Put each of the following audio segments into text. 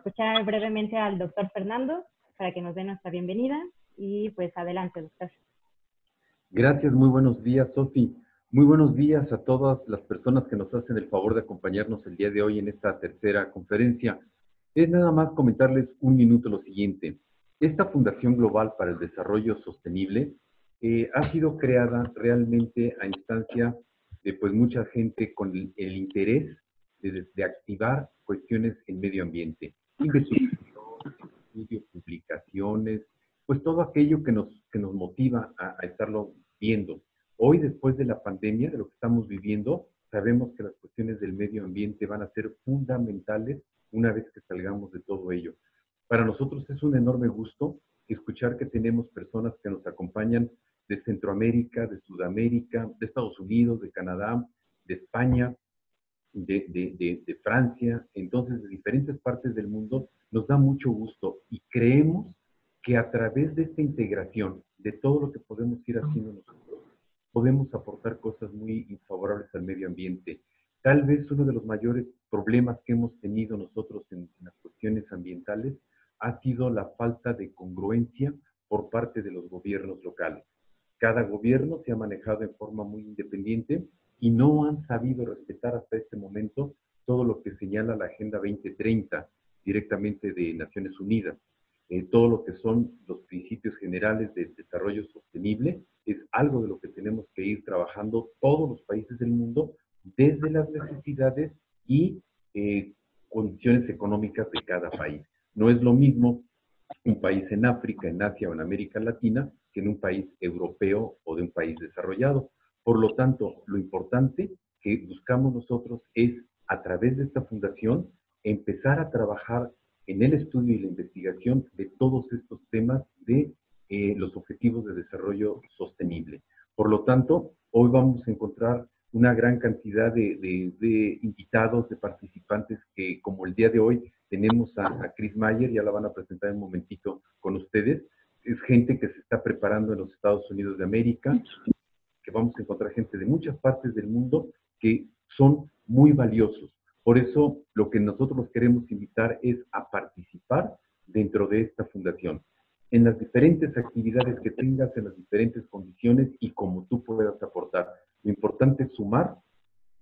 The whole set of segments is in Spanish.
escuchar brevemente al doctor Fernando para que nos dé nuestra bienvenida y pues adelante, doctor. Gracias, muy buenos días, Sofi. Muy buenos días a todas las personas que nos hacen el favor de acompañarnos el día de hoy en esta tercera conferencia. Es nada más comentarles un minuto lo siguiente. Esta Fundación Global para el Desarrollo Sostenible ha sido creada realmente a instancia de pues mucha gente con el interés de activar cuestiones en medio ambiente, investigación, estudios, publicaciones, pues todo aquello que nos motiva a estarlo viendo. Hoy, después de la pandemia, de lo que estamos viviendo, sabemos que las cuestiones del medio ambiente van a ser fundamentales una vez que salgamos de todo ello. Para nosotros es un enorme gusto escuchar que tenemos personas que nos acompañan de Centroamérica, de Sudamérica, de Estados Unidos, de Canadá, de España, de Francia, entonces de diferentes partes del mundo. Nos da mucho gusto y creemos que a través de esta integración, de todo lo que podemos ir haciendo nosotros, podemos aportar cosas muy favorables al medio ambiente. Tal vez uno de los mayores problemas que hemos tenido nosotros en las cuestiones ambientales ha sido la falta de congruencia por parte de los gobiernos locales. Cada gobierno se ha manejado en forma muy independiente y no han sabido respetar hasta este momento todo lo que señala la Agenda 2030 directamente de Naciones Unidas. Todo lo que son los principios generales del desarrollo sostenible es algo de lo que tenemos que ir trabajando todos los países del mundo desde las necesidades y condiciones económicas de cada país. No es lo mismo un país en África, en Asia o en América Latina que en un país europeo o de un país desarrollado. Por lo tanto, lo importante que buscamos nosotros es, a través de esta fundación, empezar a trabajar en el estudio y la investigación de todos estos temas de los objetivos de desarrollo sostenible. Por lo tanto, hoy vamos a encontrar una gran cantidad de invitados, de participantes que, como el día de hoy, tenemos a Chris Mayer, ya la van a presentar en un momentito con ustedes. Es gente que se está preparando en los Estados Unidos de América, que vamos a encontrar gente de muchas partes del mundo que son muy valiosos. Por eso, lo que nosotros los queremos invitar es a participar dentro de esta fundación, en las diferentes actividades que tengas, en las diferentes condiciones y como tú puedas aportar. Lo importante es sumar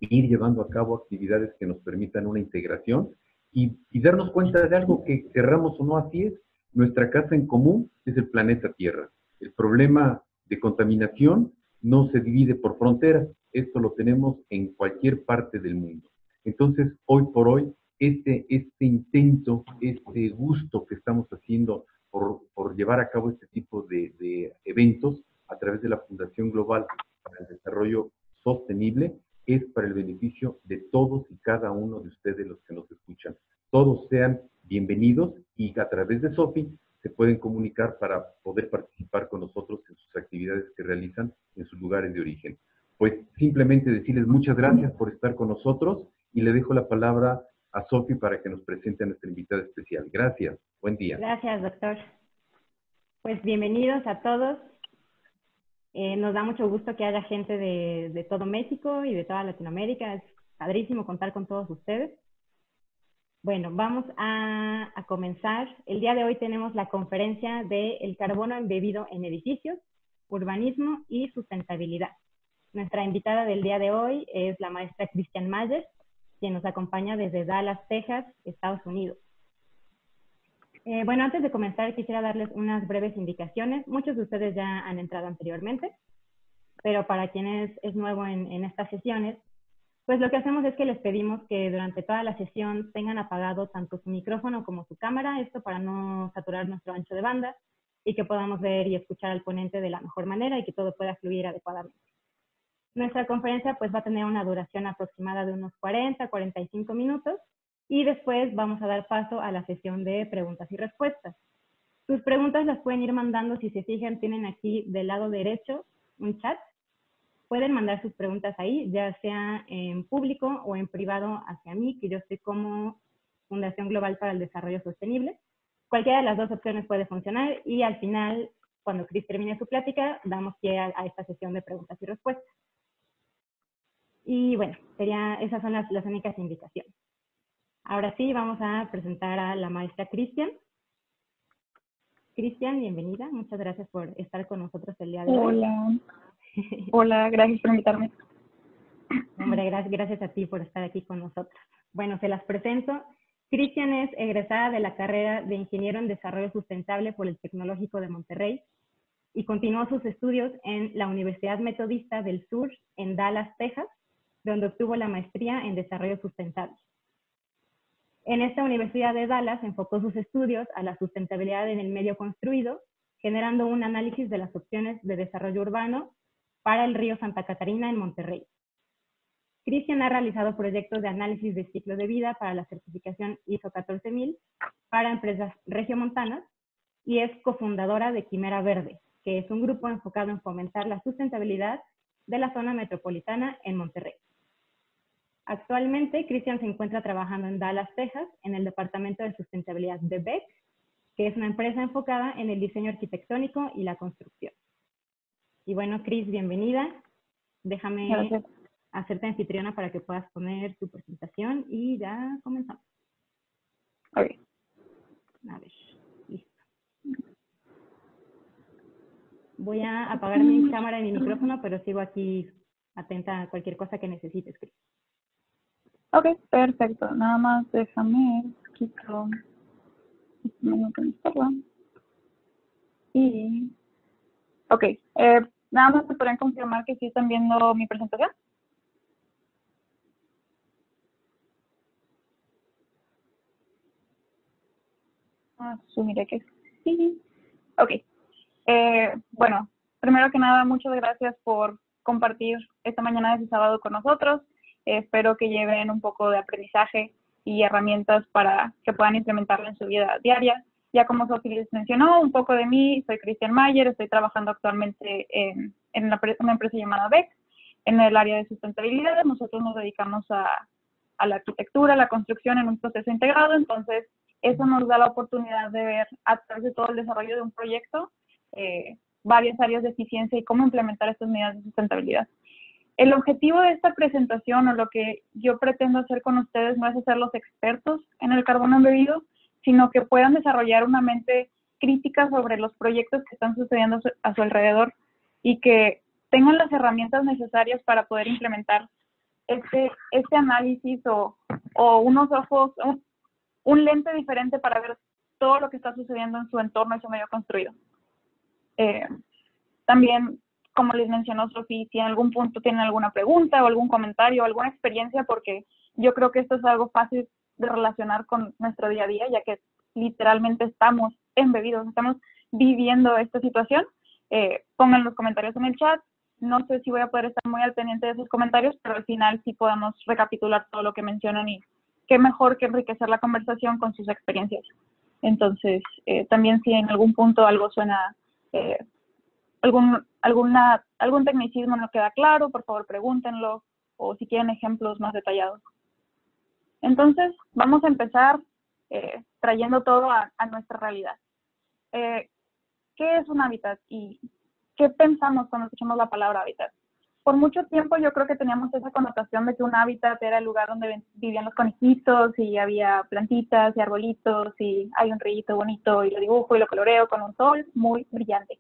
e ir llevando a cabo actividades que nos permitan una integración y darnos cuenta de algo que, querramos o no, así es. Nuestra casa en común es el planeta Tierra. El problema de contaminación no se divide por fronteras. Esto lo tenemos en cualquier parte del mundo. Entonces, hoy por hoy, este intento, este gusto que estamos haciendo por llevar a cabo este tipo de eventos a través de la Fundación Global para el Desarrollo Sostenible es para el beneficio de todos y cada uno de ustedes los que nos escuchan. Todos sean bienvenidos y a través de Sofi se pueden comunicar para poder participar con nosotros en sus actividades que realizan en sus lugares de origen. Pues simplemente decirles muchas gracias por estar con nosotros y le dejo la palabra a Sofi para que nos presente a nuestra invitada especial. Gracias. Buen día. Gracias, doctor. Pues bienvenidos a todos. Nos da mucho gusto que haya gente de todo México y de toda Latinoamérica. Es padrísimo contar con todos ustedes. Bueno, vamos a comenzar. El día de hoy tenemos la conferencia de El carbono embebido en edificios, urbanismo y sustentabilidad. Nuestra invitada del día de hoy es la maestra Christian Mayer, quien nos acompaña desde Dallas, Texas, Estados Unidos. Bueno, antes de comenzar quisiera darles unas breves indicaciones. Muchos de ustedes ya han entrado anteriormente, pero para quienes es nuevo en estas sesiones, pues lo que hacemos es que les pedimos que durante toda la sesión tengan apagado tanto su micrófono como su cámara, esto para no saturar nuestro ancho de banda y que podamos ver y escuchar al ponente de la mejor manera y que todo pueda fluir adecuadamente. Nuestra conferencia pues va a tener una duración aproximada de unos 40-45 minutos y después vamos a dar paso a la sesión de preguntas y respuestas. Sus preguntas las pueden ir mandando, si se fijan, tienen aquí del lado derecho un chat. Pueden mandar sus preguntas ahí, ya sea en público o en privado hacia mí, que yo estoy como Fundación Global para el Desarrollo Sostenible. Cualquiera de las dos opciones puede funcionar y al final, cuando Chris termine su plática, damos pie a esta sesión de preguntas y respuestas. Y bueno, esas son las únicas indicaciones. Ahora sí, vamos a presentar a la maestra Cristian. Cristian, bienvenida. Muchas gracias por estar con nosotros el día de hoy. Hola. Hola, gracias por invitarme. Hombre, gracias a ti por estar aquí con nosotros. Bueno, se las presento. Cristian es egresada de la carrera de Ingeniero en Desarrollo Sustentable por el Tecnológico de Monterrey y continuó sus estudios en la Universidad Metodista del Sur en Dallas, Texas, donde obtuvo la maestría en Desarrollo Sustentable. En esta Universidad de Dallas enfocó sus estudios a la sustentabilidad en el medio construido, generando un análisis de las opciones de desarrollo urbano para el río Santa Catarina en Monterrey. Cristian ha realizado proyectos de análisis de ciclo de vida para la certificación ISO 14000 para empresas regiomontanas y es cofundadora de Quimera Verde, que es un grupo enfocado en fomentar la sustentabilidad de la zona metropolitana en Monterrey. Actualmente, Cristian se encuentra trabajando en Dallas, Texas, en el Departamento de Sustentabilidad de BEC, que es una empresa enfocada en el diseño arquitectónico y la construcción. Y bueno, Cris, bienvenida. Déjame hacerte anfitriona para que puedas poner tu presentación y ya comenzamos. Ok. A ver, listo. Voy a apagar mi cámara y mi micrófono, pero sigo aquí atenta a cualquier cosa que necesites, Cris. Ok, perfecto. Nada más déjame quito este menú que me estorba. Y, ok, nada más te podrían confirmar que sí están viendo mi presentación. Asumiré que sí. Ok. Bueno, primero que nada, muchas gracias por compartir esta mañana de ese sábado con nosotros. Espero que lleven un poco de aprendizaje y herramientas para que puedan implementarlo en su vida diaria. Ya como Sofi les mencionó, un poco de mí, soy Cristian Mayer, estoy trabajando actualmente en una empresa llamada BEC, en el área de sustentabilidad. Nosotros nos dedicamos a la arquitectura, a la construcción en un proceso integrado, entonces eso nos da la oportunidad de ver a través de todo el desarrollo de un proyecto varias áreas de eficiencia y cómo implementar estas medidas de sustentabilidad. El objetivo de esta presentación o lo que yo pretendo hacer con ustedes no es hacerlos expertos en el carbono embebido, sino que puedan desarrollar una mente crítica sobre los proyectos que están sucediendo a su alrededor y que tengan las herramientas necesarias para poder implementar este análisis o unos ojos, un lente diferente para ver todo lo que está sucediendo en su entorno y su medio construido. También, como les mencionó Sofía, si en algún punto tienen alguna pregunta o algún comentario o alguna experiencia, porque yo creo que esto es algo fácil de relacionar con nuestro día a día, ya que literalmente estamos embebidos, estamos viviendo esta situación, pongan los comentarios en el chat. No sé si voy a poder estar muy al pendiente de esos comentarios, pero al final sí podemos recapitular todo lo que mencionan y qué mejor que enriquecer la conversación con sus experiencias. Entonces, también si en algún punto algo suena, algún tecnicismo no queda claro, por favor pregúntenlo, o si quieren ejemplos más detallados. Entonces, vamos a empezar trayendo todo a nuestra realidad. ¿Qué es un hábitat y qué pensamos cuando escuchamos la palabra hábitat? Por mucho tiempo yo creo que teníamos esa connotación de que un hábitat era el lugar donde vivían los conejitos y había plantitas y arbolitos y hay un rillito bonito y lo dibujo y lo coloreo con un sol muy brillante.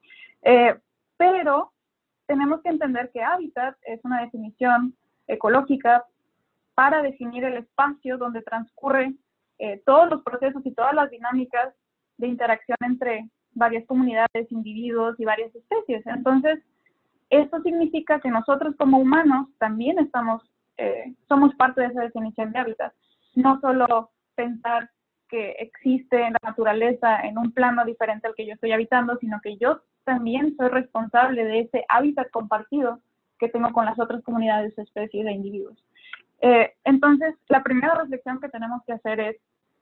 Pero tenemos que entender que hábitat es una definición ecológica para definir el espacio donde transcurren todos los procesos y todas las dinámicas de interacción entre varias comunidades, individuos y varias especies. Entonces, esto significa que nosotros como humanos también somos parte de esa definición de hábitat. No solo pensar que existe la naturaleza en un plano diferente al que yo estoy habitando, sino que yo también soy responsable de ese hábitat compartido que tengo con las otras comunidades, especies e individuos. Entonces, la primera reflexión que tenemos que hacer es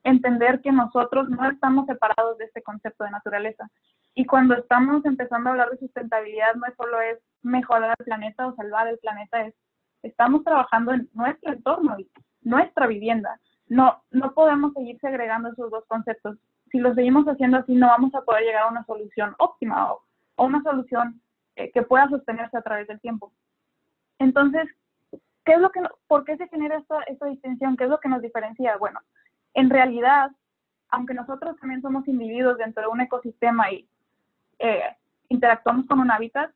entender que nosotros no estamos separados de este concepto de naturaleza. Y cuando estamos empezando a hablar de sustentabilidad, no solo es mejorar el planeta o salvar el planeta, estamos trabajando en nuestro entorno y nuestra vivienda. No podemos seguir segregando esos dos conceptos. Si lo seguimos haciendo así, no vamos a poder llegar a una solución óptima o una solución que pueda sostenerse a través del tiempo. Entonces, ¿por qué se genera esta distinción? ¿Qué es lo que nos diferencia? Bueno, en realidad, aunque nosotros también somos individuos dentro de un ecosistema y interactuamos con un hábitat,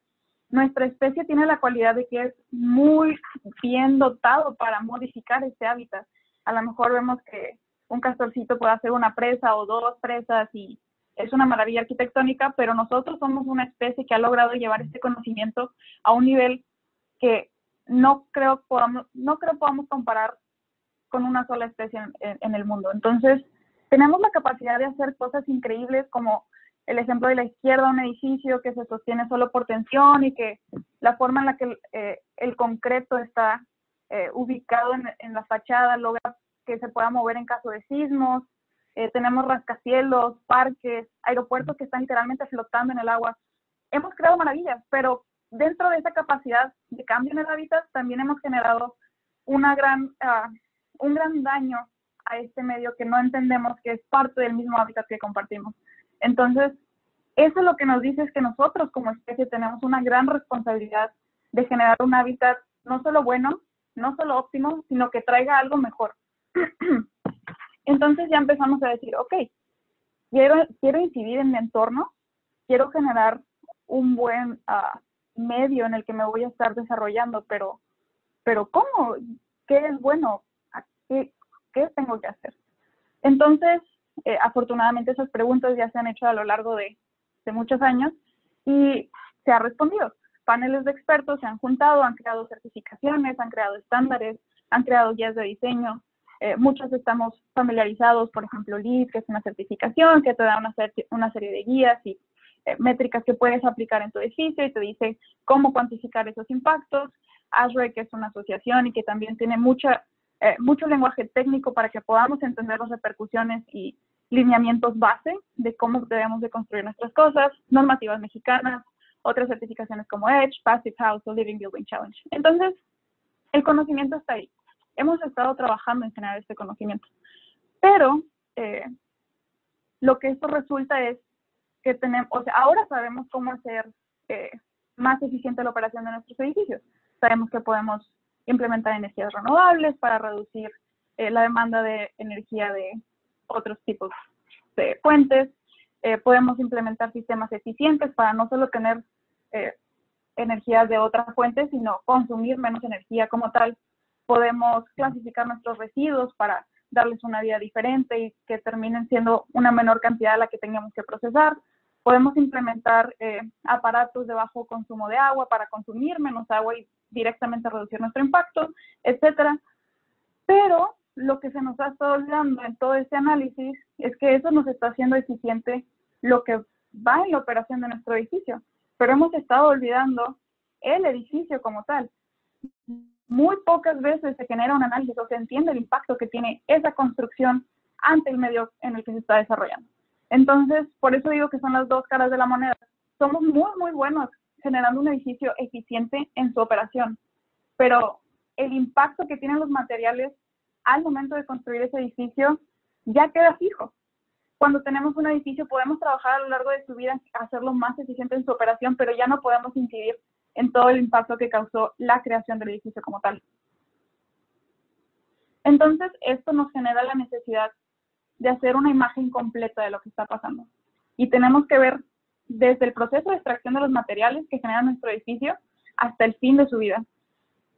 nuestra especie tiene la cualidad de que es muy bien dotado para modificar este hábitat. A lo mejor vemos que un castorcito puede hacer una presa o dos presas y es una maravilla arquitectónica, pero nosotros somos una especie que ha logrado llevar este conocimiento a un nivel que no creo podamos comparar con una sola especie en el mundo. Entonces, tenemos la capacidad de hacer cosas increíbles como el ejemplo de la izquierda, un edificio que se sostiene solo por tensión y que la forma en la que el concreto está ubicado en la fachada logra que se pueda mover en caso de sismos. Tenemos rascacielos, parques, aeropuertos que están literalmente flotando en el agua. Hemos creado maravillas, pero dentro de esa capacidad de cambio en el hábitat también hemos generado un gran daño a este medio que no entendemos que es parte del mismo hábitat que compartimos. Entonces, eso lo que nos dice es que nosotros como especie tenemos una gran responsabilidad de generar un hábitat no solo bueno, no solo óptimo, sino que traiga algo mejor. Entonces ya empezamos a decir, ok, quiero incidir en mi entorno, quiero generar un buen medio en el que me voy a estar desarrollando, pero ¿cómo? ¿Qué es bueno? ¿Qué tengo que hacer? Entonces, afortunadamente esas preguntas ya se han hecho a lo largo de muchos años y se ha respondido. Paneles de expertos se han juntado, han creado certificaciones, han creado estándares, han creado guías de diseño. Muchos estamos familiarizados, por ejemplo, LEED, que es una certificación que te da una serie de guías y métricas que puedes aplicar en tu edificio y te dice cómo cuantificar esos impactos. ASHRAE, que es una asociación y que también tiene mucho lenguaje técnico para que podamos entender las repercusiones y lineamientos base de cómo debemos de construir nuestras cosas, normativas mexicanas, otras certificaciones como EDGE, Passive House o Living Building Challenge. Entonces, el conocimiento está ahí. Hemos estado trabajando en generar este conocimiento. Pero lo que esto resulta es que tenemos, ahora sabemos cómo hacer más eficiente la operación de nuestros edificios. Sabemos que podemos implementar energías renovables para reducir la demanda de energía de otros tipos de fuentes. Podemos implementar sistemas eficientes para no solo tener energía de otras fuentes, sino consumir menos energía como tal. Podemos clasificar nuestros residuos para darles una vida diferente y que terminen siendo una menor cantidad de la que tengamos que procesar. Podemos implementar aparatos de bajo consumo de agua para consumir menos agua y directamente reducir nuestro impacto, etcétera. Pero lo que se nos ha estado olvidando en todo este análisis es que eso nos está haciendo eficiente lo que va en la operación de nuestro edificio. Pero hemos estado olvidando el edificio como tal. Muy pocas veces se genera un análisis o se entiende el impacto que tiene esa construcción ante el medio en el que se está desarrollando. Entonces, por eso digo que son las dos caras de la moneda. Somos muy, muy buenos generando un edificio eficiente en su operación, pero el impacto que tienen los materiales al momento de construir ese edificio ya queda fijo. Cuando tenemos un edificio podemos trabajar a lo largo de su vida, hacerlo más eficiente en su operación, pero ya no podemos incidir en todo el impacto que causó la creación del edificio como tal. Entonces, esto nos genera la necesidad de hacer una imagen completa de lo que está pasando. Y tenemos que ver desde el proceso de extracción de los materiales que generan nuestro edificio hasta el fin de su vida,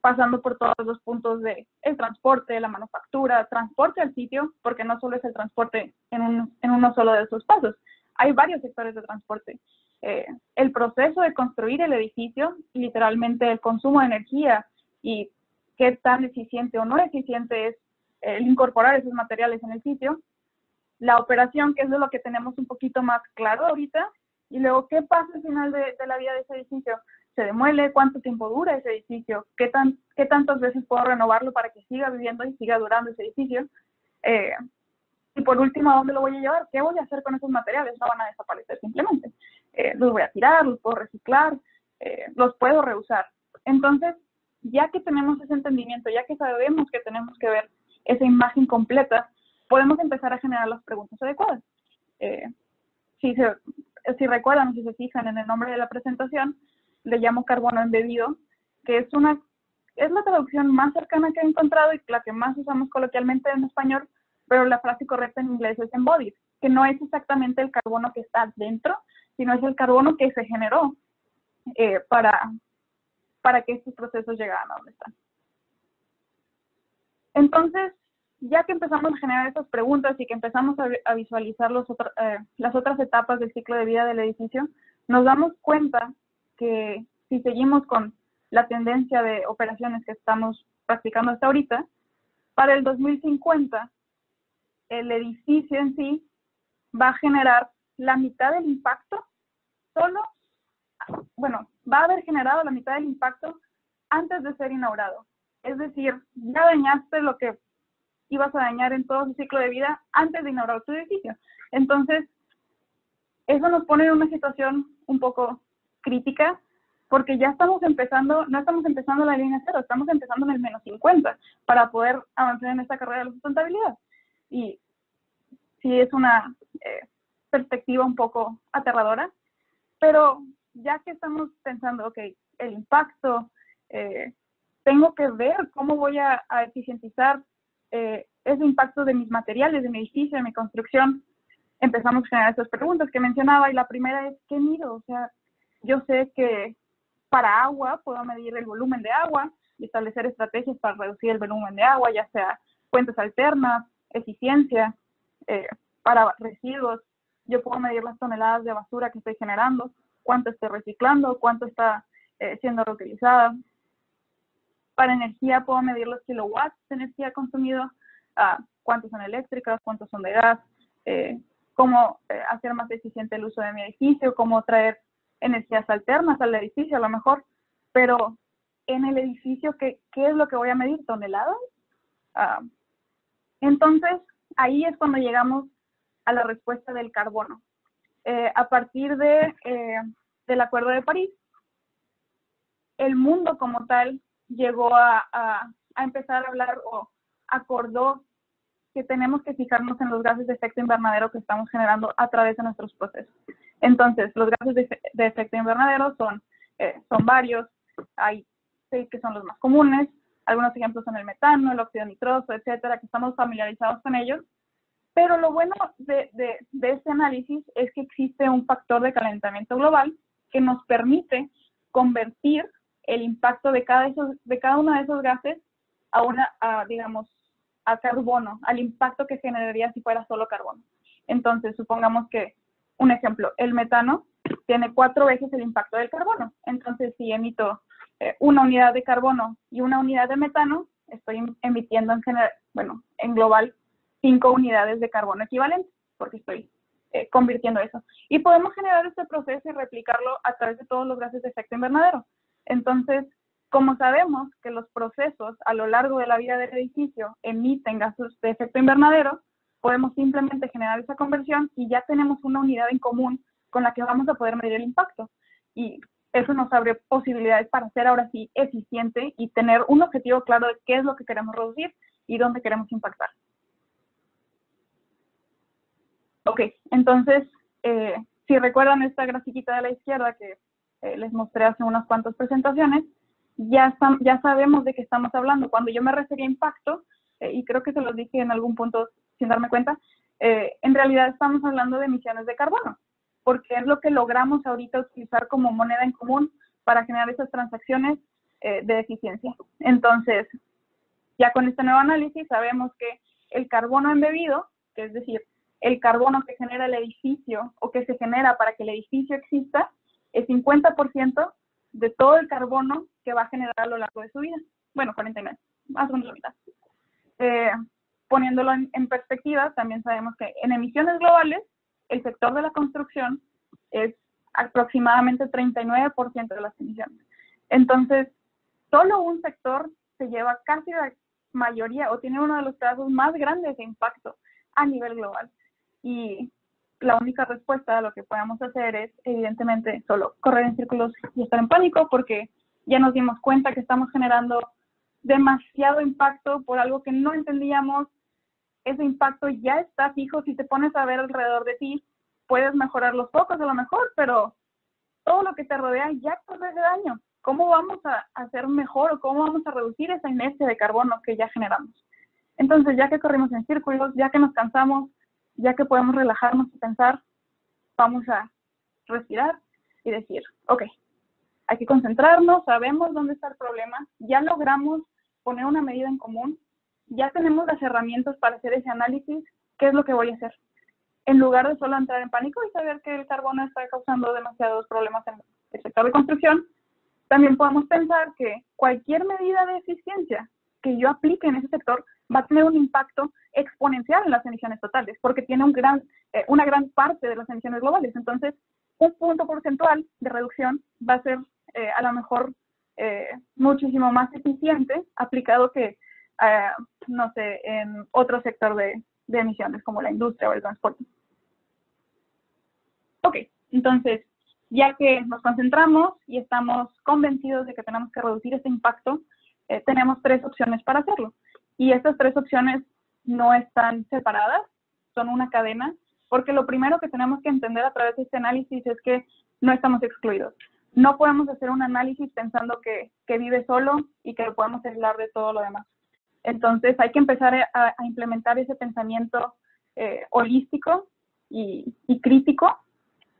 pasando por todos los puntos del transporte, la manufactura, transporte al sitio, porque no solo es el transporte en uno solo de esos pasos, hay varios sectores de transporte. El proceso de construir el edificio, literalmente el consumo de energía y qué tan eficiente o no eficiente es el incorporar esos materiales en el sitio, la operación, que es de lo que tenemos un poquito más claro ahorita, y luego qué pasa al final de la vida de ese edificio. ¿Se demuele? ¿Cuánto tiempo dura ese edificio? ¿Qué tantas veces puedo renovarlo para que siga viviendo y siga durando ese edificio? Y por último, ¿a dónde lo voy a llevar? ¿Qué voy a hacer con esos materiales? No van a desaparecer simplemente. Los voy a tirar, los puedo reciclar, los puedo reusar. Entonces, ya que tenemos ese entendimiento, ya que sabemos que tenemos que ver esa imagen completa, podemos empezar a generar las preguntas adecuadas. Si recuerdan, si se fijan en el nombre de la presentación, le llamo carbono embebido, que es la traducción más cercana que he encontrado y la que más usamos coloquialmente en español pero la frase correcta en inglés es embodied, que no es exactamente el carbono que está dentro, sino es el carbono que se generó para que estos procesos llegaran a donde están. Entonces, ya que empezamos a generar esas preguntas y que empezamos a visualizar las otras etapas del ciclo de vida del edificio, nos damos cuenta que si seguimos con la tendencia de operaciones que estamos practicando hasta ahorita, para el 2050, el edificio en sí va a generar la mitad del impacto va a haber generado la mitad del impacto antes de ser inaugurado. Es decir, ya dañaste lo que ibas a dañar en todo su ciclo de vida antes de inaugurar tu edificio. Entonces, eso nos pone en una situación un poco crítica, porque ya estamos empezando, no estamos empezando la línea cero, estamos empezando en el menos 50 para poder avanzar en esta carrera de la sustentabilidad. Y sí es una perspectiva un poco aterradora, pero ya que estamos pensando, ok, el impacto, tengo que ver cómo voy a eficientizar ese impacto de mis materiales, de mi edificio, de mi construcción, empezamos a generar esas preguntas que mencionaba, y la primera es, ¿qué mido? O sea, yo sé que para agua puedo medir el volumen de agua y establecer estrategias para reducir el volumen de agua, ya sea fuentes alternas, eficiencia, para residuos. Yo puedo medir las toneladas de basura que estoy generando, cuánto estoy reciclando, cuánto está siendo reutilizada. Para energía puedo medir los kilowatts de energía consumidos, cuántos son eléctricas, cuántos son de gas, cómo hacer más eficiente el uso de mi edificio, cómo traer energías alternas al edificio a lo mejor, pero en el edificio, ¿qué es lo que voy a medir? ¿Toneladas? Entonces, ahí es cuando llegamos a la respuesta del carbono. A partir del Acuerdo de París, el mundo como tal llegó a empezar a hablar o acordó que tenemos que fijarnos en los gases de efecto invernadero que estamos generando a través de nuestros procesos. Entonces, los gases de efecto invernadero son varios, hay 6 que son los más comunes, algunos ejemplos son el metano, el óxido nitroso, etcétera, que estamos familiarizados con ellos, pero lo bueno de este análisis es que existe un factor de calentamiento global que nos permite convertir el impacto de cada uno de esos gases a carbono, al impacto que generaría si fuera solo carbono. Entonces, supongamos que, un ejemplo, el metano tiene 4 veces el impacto del carbono. Entonces, si emito una unidad de carbono y una unidad de metano, estoy emitiendo en global 5 unidades de carbono equivalentes, porque estoy convirtiendo eso. Y podemos generar este proceso y replicarlo a través de todos los gases de efecto invernadero. Entonces, como sabemos que los procesos a lo largo de la vida del edificio emiten gases de efecto invernadero, podemos simplemente generar esa conversión y ya tenemos una unidad en común con la que vamos a poder medir el impacto. Y eso nos abre posibilidades para ser ahora sí eficiente y tener un objetivo claro de qué es lo que queremos reducir y dónde queremos impactar. Ok, entonces, si recuerdan esta grafiquita de la izquierda que les mostré hace unas cuantas presentaciones, ya sabemos de qué estamos hablando. Cuando yo me refería a impacto, y creo que se los dije en algún punto sin darme cuenta, en realidad estamos hablando de emisiones de carbono, porque es lo que logramos ahorita utilizar como moneda en común para generar esas transacciones de eficiencia. Entonces, ya con este nuevo análisis sabemos que el carbono embebido, que es decir, el carbono que genera el edificio o que se genera para que el edificio exista, es 50% de todo el carbono que va a generar a lo largo de su vida. Bueno, 49, más o menos la mitad. Poniéndolo en perspectiva, también sabemos que en emisiones globales, el sector de la construcción es aproximadamente 39% de las emisiones. Entonces, solo un sector se lleva casi la mayoría o tiene uno de los casos más grandes de impacto a nivel global. Y la única respuesta a lo que podemos hacer es, evidentemente, solo correr en círculos y estar en pánico, porque ya nos dimos cuenta que estamos generando demasiado impacto por algo que no entendíamos. Ese impacto ya está fijo. Si te pones a ver alrededor de ti, puedes mejorar los focos a lo mejor, pero todo lo que te rodea ya causa ese daño. ¿Cómo vamos a hacer mejor o cómo vamos a reducir esa inercia de carbono que ya generamos? Entonces, ya que corrimos en círculos, ya que nos cansamos, ya que podemos relajarnos y pensar, vamos a respirar y decir, ok, hay que concentrarnos, sabemos dónde está el problema, ya logramos poner una medida en común, ya tenemos las herramientas para hacer ese análisis, ¿qué es lo que voy a hacer? En lugar de solo entrar en pánico y saber que el carbono está causando demasiados problemas en el sector de construcción, también podemos pensar que cualquier medida de eficiencia que yo aplique en ese sector va a tener un impacto exponencial en las emisiones totales, porque tiene una gran parte de las emisiones globales. Entonces, un punto porcentual de reducción va a ser a lo mejor muchísimo más eficiente aplicado que, no sé, en otro sector de emisiones, como la industria o el transporte. Ok, entonces, ya que nos concentramos y estamos convencidos de que tenemos que reducir este impacto, tenemos 3 opciones para hacerlo. Y estas 3 opciones no están separadas, son una cadena, porque lo primero que tenemos que entender a través de este análisis es que no estamos excluidos. No podemos hacer un análisis pensando que vive solo y que lo podemos aislar de todo lo demás. Entonces, hay que empezar a implementar ese pensamiento holístico y crítico,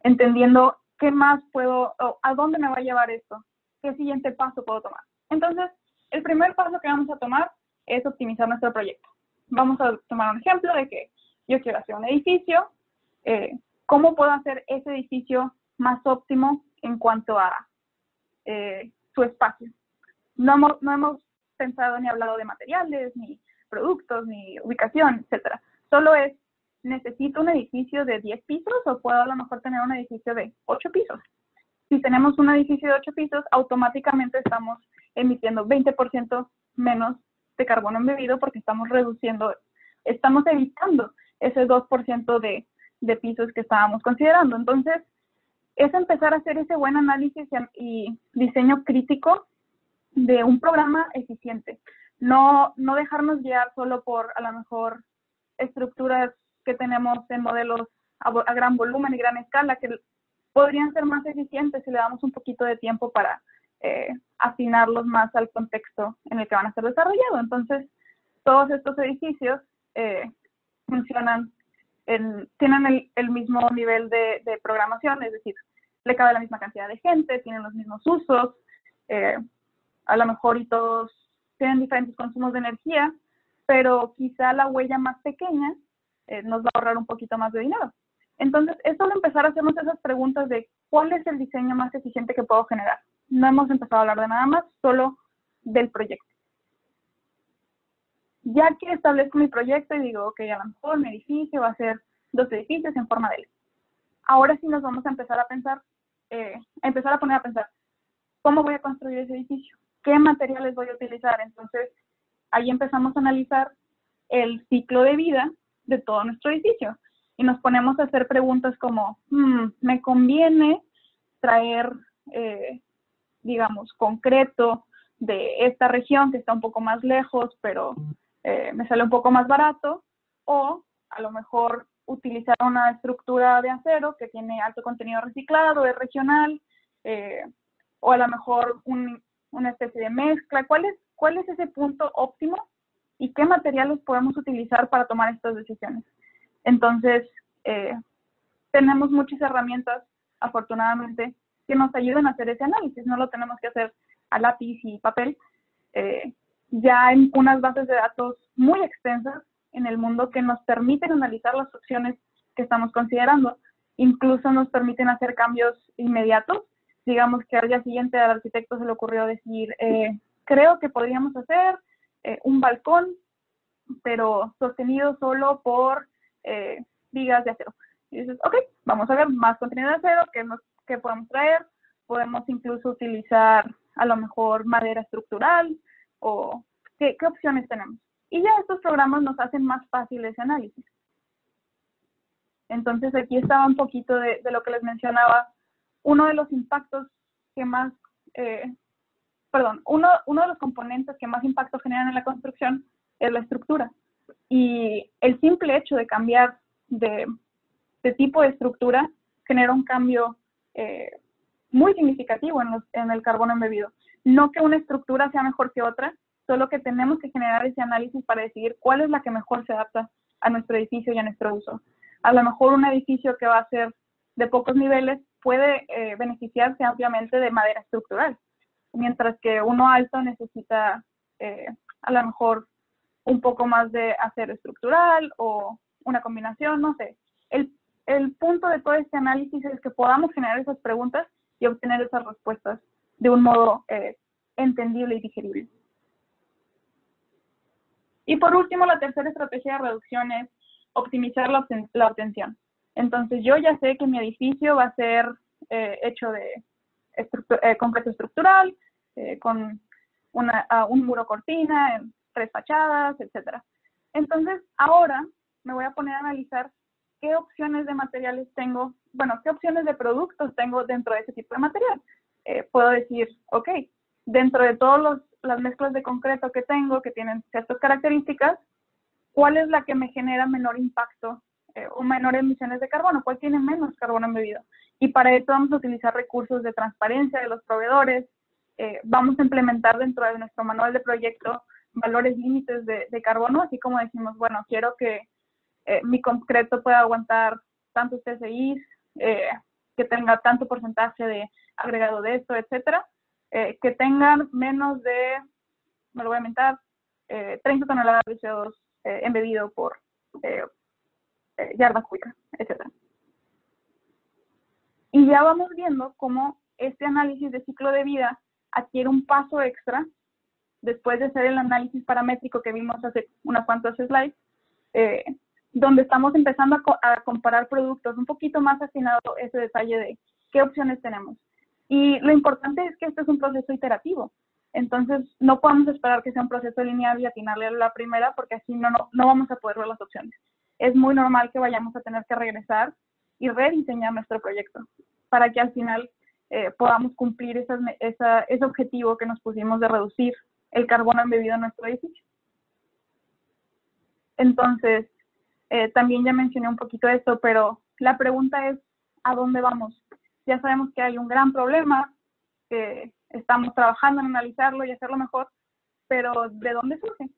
entendiendo qué más puedo, o a dónde me va a llevar esto, qué siguiente paso puedo tomar. Entonces, el primer paso que vamos a tomar es optimizar nuestro proyecto. Vamos a tomar un ejemplo de que yo quiero hacer un edificio, ¿cómo puedo hacer ese edificio más óptimo en cuanto a su espacio? No hemos pensado ni hablado de materiales, ni productos, ni ubicación, etcétera. Solo es, ¿necesito un edificio de 10 pisos o puedo a lo mejor tener un edificio de 8 pisos? Si tenemos un edificio de 8 pisos, automáticamente estamos emitiendo 20% menos de carbono embebido porque estamos evitando ese 2% de pisos que estábamos considerando. Entonces, es empezar a hacer ese buen análisis y diseño crítico de un programa eficiente. No dejarnos guiar solo por, a lo mejor, estructuras que tenemos en modelos a gran volumen y gran escala, que podrían ser más eficientes si le damos un poquito de tiempo para afinarlos más al contexto en el que van a ser desarrollados. Entonces, todos estos edificios funcionan, tienen el mismo nivel de programación, es decir, le cabe la misma cantidad de gente, tienen los mismos usos, a lo mejor y todos tienen diferentes consumos de energía, pero quizá la huella más pequeña nos va a ahorrar un poquito más de dinero. Entonces, es solo empezar a hacernos esas preguntas de cuál es el diseño más eficiente que puedo generar. No hemos empezado a hablar de nada más, solo del proyecto. Ya que establezco mi proyecto y digo, ok, a lo mejor mi edificio va a ser 2 edificios en forma de L. Ahora sí nos vamos a empezar a pensar, a poner a pensar, ¿cómo voy a construir ese edificio? ¿Qué materiales voy a utilizar? Entonces, ahí empezamos a analizar el ciclo de vida de todo nuestro edificio. Y nos ponemos a hacer preguntas como, ¿me conviene traer, digamos, concreto de esta región que está un poco más lejos, pero me sale un poco más barato? O a lo mejor utilizar una estructura de acero que tiene alto contenido reciclado, es regional, o a lo mejor una especie de mezcla. ¿Cuál es ese punto óptimo y qué materiales podemos utilizar para tomar estas decisiones? Entonces, tenemos muchas herramientas, afortunadamente, que nos ayudan a hacer ese análisis. No lo tenemos que hacer a lápiz y papel. Ya hay unas bases de datos muy extensas en el mundo que nos permiten analizar las opciones que estamos considerando. Incluso nos permiten hacer cambios inmediatos. Digamos que al día siguiente al arquitecto se le ocurrió decir, creo que podríamos hacer un balcón, pero sostenido solo por vigas de acero. Y dices, ok, vamos a ver más contenido de acero, ¿qué podemos traer? Podemos incluso utilizar a lo mejor madera estructural, o ¿qué opciones tenemos? Y ya estos programas nos hacen más fácil ese análisis. Entonces aquí estaba un poquito de lo que les mencionaba. Uno de los impactos que más, uno de los componentes que más impacto generan en la construcción es la estructura. Y el simple hecho de cambiar de tipo de estructura genera un cambio muy significativo en el carbono embebido. No que una estructura sea mejor que otra, solo que tenemos que generar ese análisis para decidir cuál es la que mejor se adapta a nuestro edificio y a nuestro uso. A lo mejor un edificio que va a ser de pocos niveles puede beneficiarse ampliamente de madera estructural, mientras que uno alto necesita a lo mejor un poco más de acero estructural o una combinación, no sé. El punto de todo este análisis es que podamos generar esas preguntas y obtener esas respuestas de un modo entendible y digerible. Y por último, la tercera estrategia de reducción es optimizar la obtención. Entonces, yo ya sé que mi edificio va a ser hecho de concreto estructural, con un muro cortina, en 3 fachadas, etc. Entonces, ahora me voy a poner a analizar qué opciones de materiales tengo, bueno, qué opciones de productos tengo dentro de ese tipo de material. Puedo decir, ok, dentro de todas las mezclas de concreto que tengo, que tienen ciertas características, ¿cuál es la que me genera menor impacto o menor emisiones de carbono? ¿Cuál tiene menos carbono embebido? Y para eso vamos a utilizar recursos de transparencia de los proveedores, vamos a implementar dentro de nuestro manual de proyecto valores límites de carbono, así como decimos, bueno, quiero que mi concreto pueda aguantar tantos TSIs, que tenga tanto porcentaje de agregado de esto, etcétera, que tengan menos de, me lo voy a inventar, 30 toneladas de CO2 embebido por yarda cúbica, etcétera. Y ya vamos viendo cómo este análisis de ciclo de vida adquiere un paso extra después de hacer el análisis paramétrico que vimos hace unas cuantas slides, donde estamos empezando a comparar productos, un poquito más afinado ese detalle de qué opciones tenemos. Y lo importante es que este es un proceso iterativo. Entonces, no podemos esperar que sea un proceso lineal y atinarle a la primera, porque así no vamos a poder ver las opciones. Es muy normal que vayamos a tener que regresar y rediseñar nuestro proyecto para que al final podamos cumplir ese objetivo que nos pusimos de reducir el carbono embebido en nuestro edificio. Entonces, también ya mencioné un poquito esto, pero la pregunta es, ¿a dónde vamos? Ya sabemos que hay un gran problema, que estamos trabajando en analizarlo y hacerlo mejor, pero ¿de dónde surge?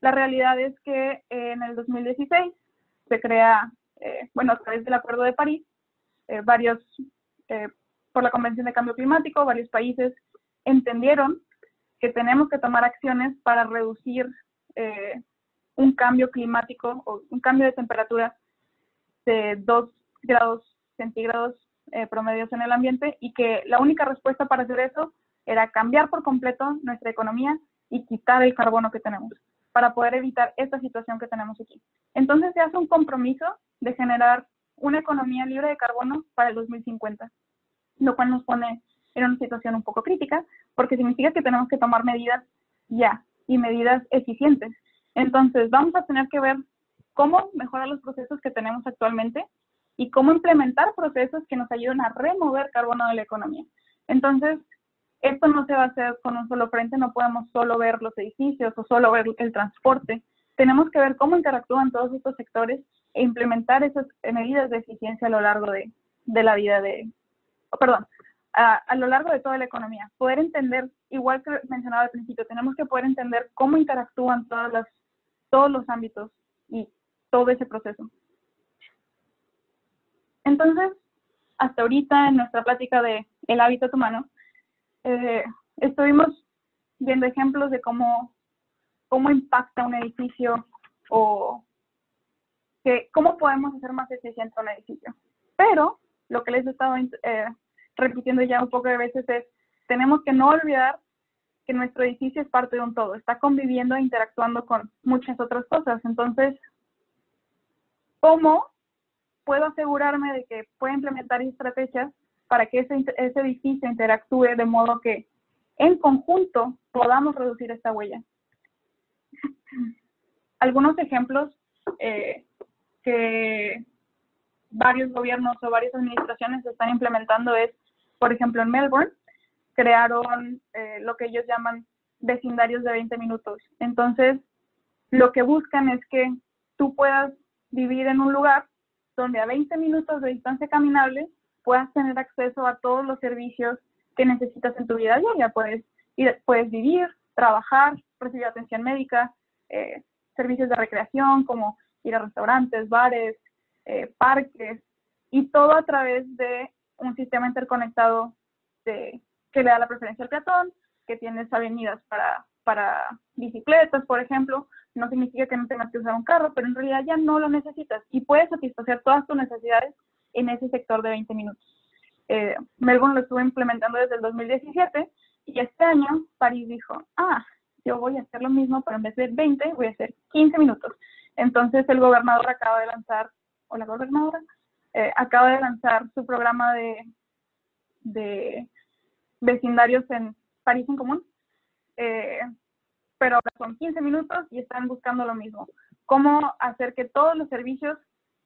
La realidad es que en el 2016 se crea, bueno, a través del Acuerdo de París, por la Convención de Cambio Climático, varios países entendieron que tenemos que tomar acciones para reducir un cambio climático o un cambio de temperatura de 2 grados centígrados promedios en el ambiente, y que la única respuesta para hacer eso era cambiar por completo nuestra economía y quitar el carbono que tenemos para poder evitar esta situación que tenemos aquí. Entonces se hace un compromiso de generar una economía libre de carbono para el 2050, lo cual nos pone en una situación un poco crítica, porque significa que tenemos que tomar medidas ya, y medidas eficientes. Entonces vamos a tener que ver cómo mejorar los procesos que tenemos actualmente y cómo implementar procesos que nos ayuden a remover carbono de la economía. Entonces, esto no se va a hacer con un solo frente, no podemos solo ver los edificios o solo ver el transporte. Tenemos que ver cómo interactúan todos estos sectores e implementar esas medidas de eficiencia a lo largo de la vida a lo largo de toda la economía. Poder entender, igual que mencionaba al principio, tenemos que poder entender cómo interactúan todos los ámbitos y todo ese proceso. Entonces, hasta ahorita en nuestra plática de el hábitat humano, estuvimos viendo ejemplos de cómo impacta un edificio o cómo podemos hacer más eficiente un edificio. Pero lo que les he estado repitiendo ya un poco de veces es, tenemos que no olvidar que nuestro edificio es parte de un todo, está conviviendo e interactuando con muchas otras cosas. Entonces, ¿cómo puedo asegurarme de que pueda implementar estrategias para que ese edificio interactúe de modo que en conjunto podamos reducir esta huella? Algunos ejemplos que varios gobiernos o varias administraciones están implementando es, por ejemplo, en Melbourne, crearon lo que ellos llaman vecindarios de 20 minutos. Entonces, lo que buscan es que tú puedas vivir en un lugar donde a 20 minutos de distancia caminable puedas tener acceso a todos los servicios que necesitas en tu vida diaria. Puedes vivir, trabajar, recibir atención médica, servicios de recreación como ir a restaurantes, bares, parques, y todo a través de un sistema interconectado que le da la preferencia al peatón, que tienes avenidas para bicicletas, por ejemplo. No significa que no tengas que usar un carro, pero en realidad ya no lo necesitas y puedes satisfacer todas tus necesidades en ese sector de 20 minutos. Melbourne lo estuvo implementando desde el 2017 y este año París dijo, yo voy a hacer lo mismo, pero en vez de 20 voy a hacer 15 minutos. Entonces el gobernador acaba de lanzar, o la gobernadora, acaba de lanzar su programa de vecindarios en París en Común, pero ahora son 15 minutos y están buscando lo mismo. Cómo hacer que todos los servicios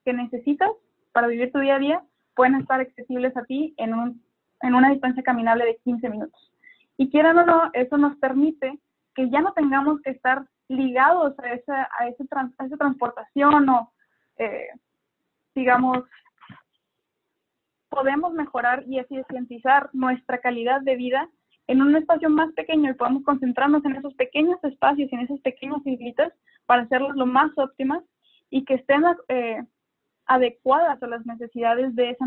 que necesitas para vivir tu día a día pueden estar accesibles a ti en una distancia caminable de 15 minutos. Y quieran o no, eso nos permite que ya no tengamos que estar ligados a esa transportación o, digamos, podemos mejorar y eficientizar nuestra calidad de vida en un espacio más pequeño y podemos concentrarnos en esos pequeños espacios y en esas pequeñas islitas para hacerlos lo más óptimas y que estén adecuadas a las necesidades de esa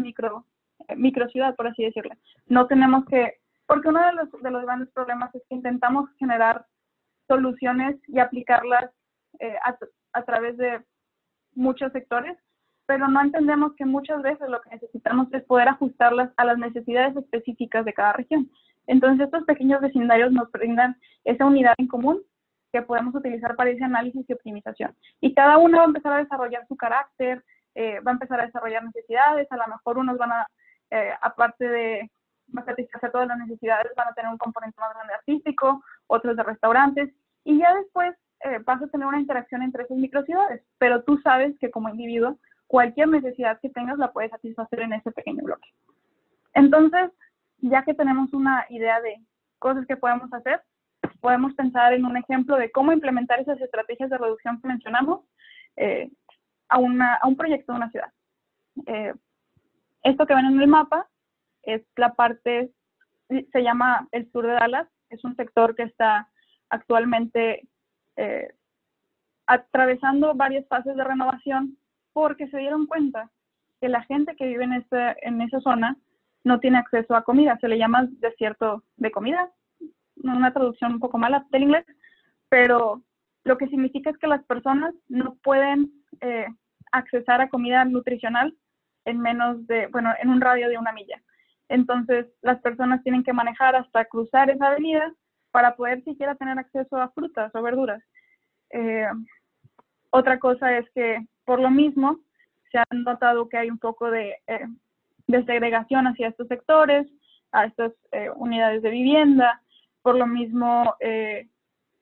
microciudad, por así decirlo. No tenemos que, porque uno de los grandes problemas es que intentamos generar soluciones y aplicarlas a través de muchos sectores, pero no entendemos que muchas veces lo que necesitamos es poder ajustarlas a las necesidades específicas de cada región. Entonces, estos pequeños vecindarios nos brindan esa unidad en común que podemos utilizar para ese análisis y optimización. Y cada uno va a empezar a desarrollar su carácter, va a empezar a desarrollar necesidades, a lo mejor unos van a, aparte de satisfacer todas las necesidades, van a tener un componente más grande artístico, otros de restaurantes, y ya después vas a tener una interacción entre esas microciudades, pero tú sabes que como individuo, cualquier necesidad que tengas la puedes satisfacer en ese pequeño bloque. Entonces, ya que tenemos una idea de cosas que podemos hacer, podemos pensar en un ejemplo de cómo implementar esas estrategias de reducción que mencionamos a un proyecto de una ciudad. Esto que ven en el mapa es la parte, se llama el sur de Dallas, es un sector que está actualmente atravesando varias fases de renovación porque se dieron cuenta que la gente que vive en esa zona no tiene acceso a comida. Se le llama desierto de comida, una traducción un poco mala del inglés, pero lo que significa es que las personas no pueden accesar a comida nutricional en en un radio de 1 milla. Entonces, las personas tienen que manejar hasta cruzar esa avenida para poder siquiera tener acceso a frutas o verduras. Otra cosa es que, por lo mismo, se ha notado que hay un poco de segregación hacia estos sectores, a estas unidades de vivienda. Por lo mismo,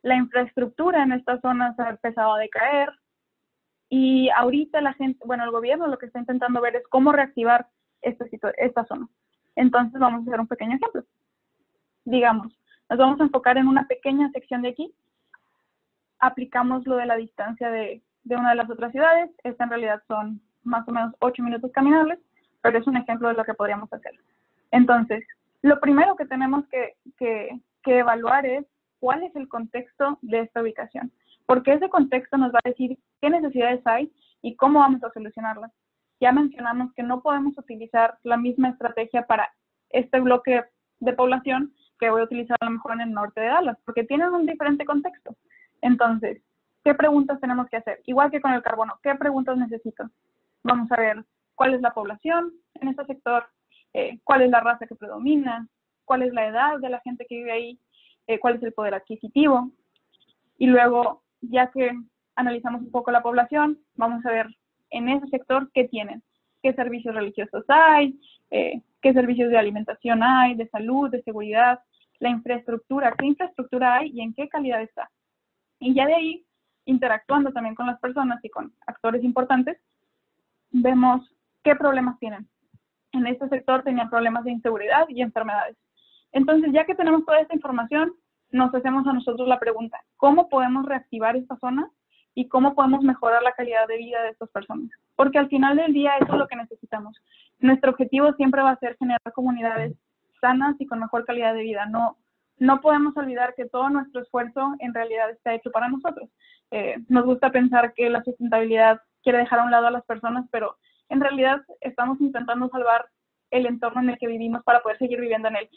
la infraestructura en estas zonas ha empezado a decaer. Y ahorita el gobierno lo que está intentando ver es cómo reactivar esta zona. Entonces, vamos a hacer un pequeño ejemplo. Digamos, nos vamos a enfocar en una pequeña sección de aquí. Aplicamos lo de la distancia de una de las otras ciudades. Esta en realidad son más o menos 8 minutos caminables, pero es un ejemplo de lo que podríamos hacer. Entonces, lo primero que tenemos que evaluar es cuál es el contexto de esta ubicación, porque ese contexto nos va a decir qué necesidades hay y cómo vamos a solucionarlas. Ya mencionamos que no podemos utilizar la misma estrategia para este bloque de población que voy a utilizar a lo mejor en el norte de Dallas, porque tienen un diferente contexto. Entonces, ¿qué preguntas tenemos que hacer? Igual que con el carbono, ¿qué preguntas necesito? Vamos a ver cuál es la población en este sector, cuál es la raza que predomina, cuál es la edad de la gente que vive ahí, cuál es el poder adquisitivo. Y luego, ya que analizamos un poco la población, vamos a ver en ese sector qué tienen, qué servicios religiosos hay, qué servicios de alimentación hay, de salud, de seguridad, la infraestructura, qué infraestructura hay y en qué calidad está. Y ya de ahí, interactuando también con las personas y con actores importantes, vemos qué problemas tienen. En este sector tenían problemas de inseguridad y enfermedades. Entonces, ya que tenemos toda esta información, nos hacemos a nosotros la pregunta, ¿cómo podemos reactivar esta zona y cómo podemos mejorar la calidad de vida de estas personas? Porque al final del día eso es lo que necesitamos. Nuestro objetivo siempre va a ser generar comunidades sanas y con mejor calidad de vida, no no podemos olvidar que todo nuestro esfuerzo en realidad está hecho para nosotros. Nos gusta pensar que la sustentabilidad quiere dejar a un lado a las personas, pero en realidad estamos intentando salvar el entorno en el que vivimos para poder seguir viviendo en él.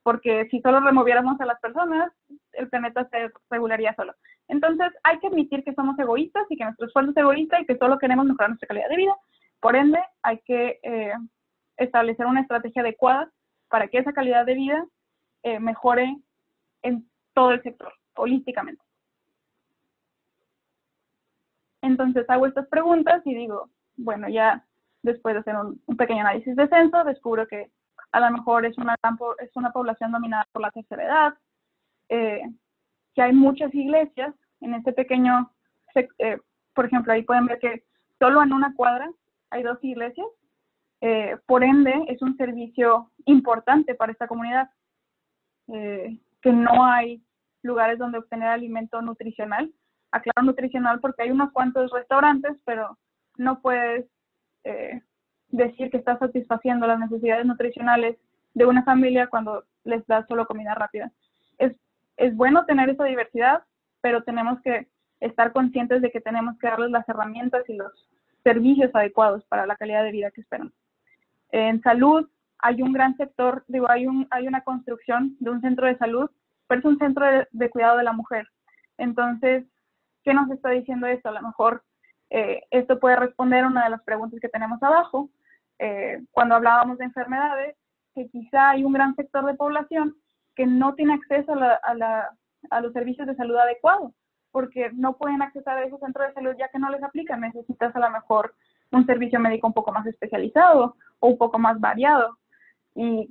Porque si solo removiéramos a las personas, el planeta se regularía solo. Entonces hay que admitir que somos egoístas y que nuestro esfuerzo es egoísta y que solo queremos mejorar nuestra calidad de vida. Por ende, hay que establecer una estrategia adecuada para que esa calidad de vida mejore en todo el sector, holísticamente. Entonces hago estas preguntas y digo, bueno, ya después de hacer un pequeño análisis de censo, descubro que a lo mejor es una población dominada por la tercera edad, que hay muchas iglesias en este pequeño, por ejemplo, ahí pueden ver que solo en una cuadra hay 2 iglesias, por ende es un servicio importante para esta comunidad, que no hay lugares donde obtener alimento nutricional. Aclaro nutricional porque hay unos cuantos restaurantes, pero no puedes decir que estás satisfaciendo las necesidades nutricionales de una familia cuando les das solo comida rápida. Es bueno tener esa diversidad, pero tenemos que estar conscientes de que tenemos que darles las herramientas y los servicios adecuados para la calidad de vida que esperan. En salud hay un gran sector, digo, hay una construcción de un centro de salud, pero es un centro de cuidado de la mujer. Entonces, ¿qué nos está diciendo esto? A lo mejor esto puede responder a una de las preguntas que tenemos abajo, cuando hablábamos de enfermedades, que quizá hay un gran sector de población que no tiene acceso a los servicios de salud adecuados, porque no pueden acceder a esos centros de salud ya que no les aplican. Necesitas a lo mejor un servicio médico un poco más especializado o un poco más variado. Y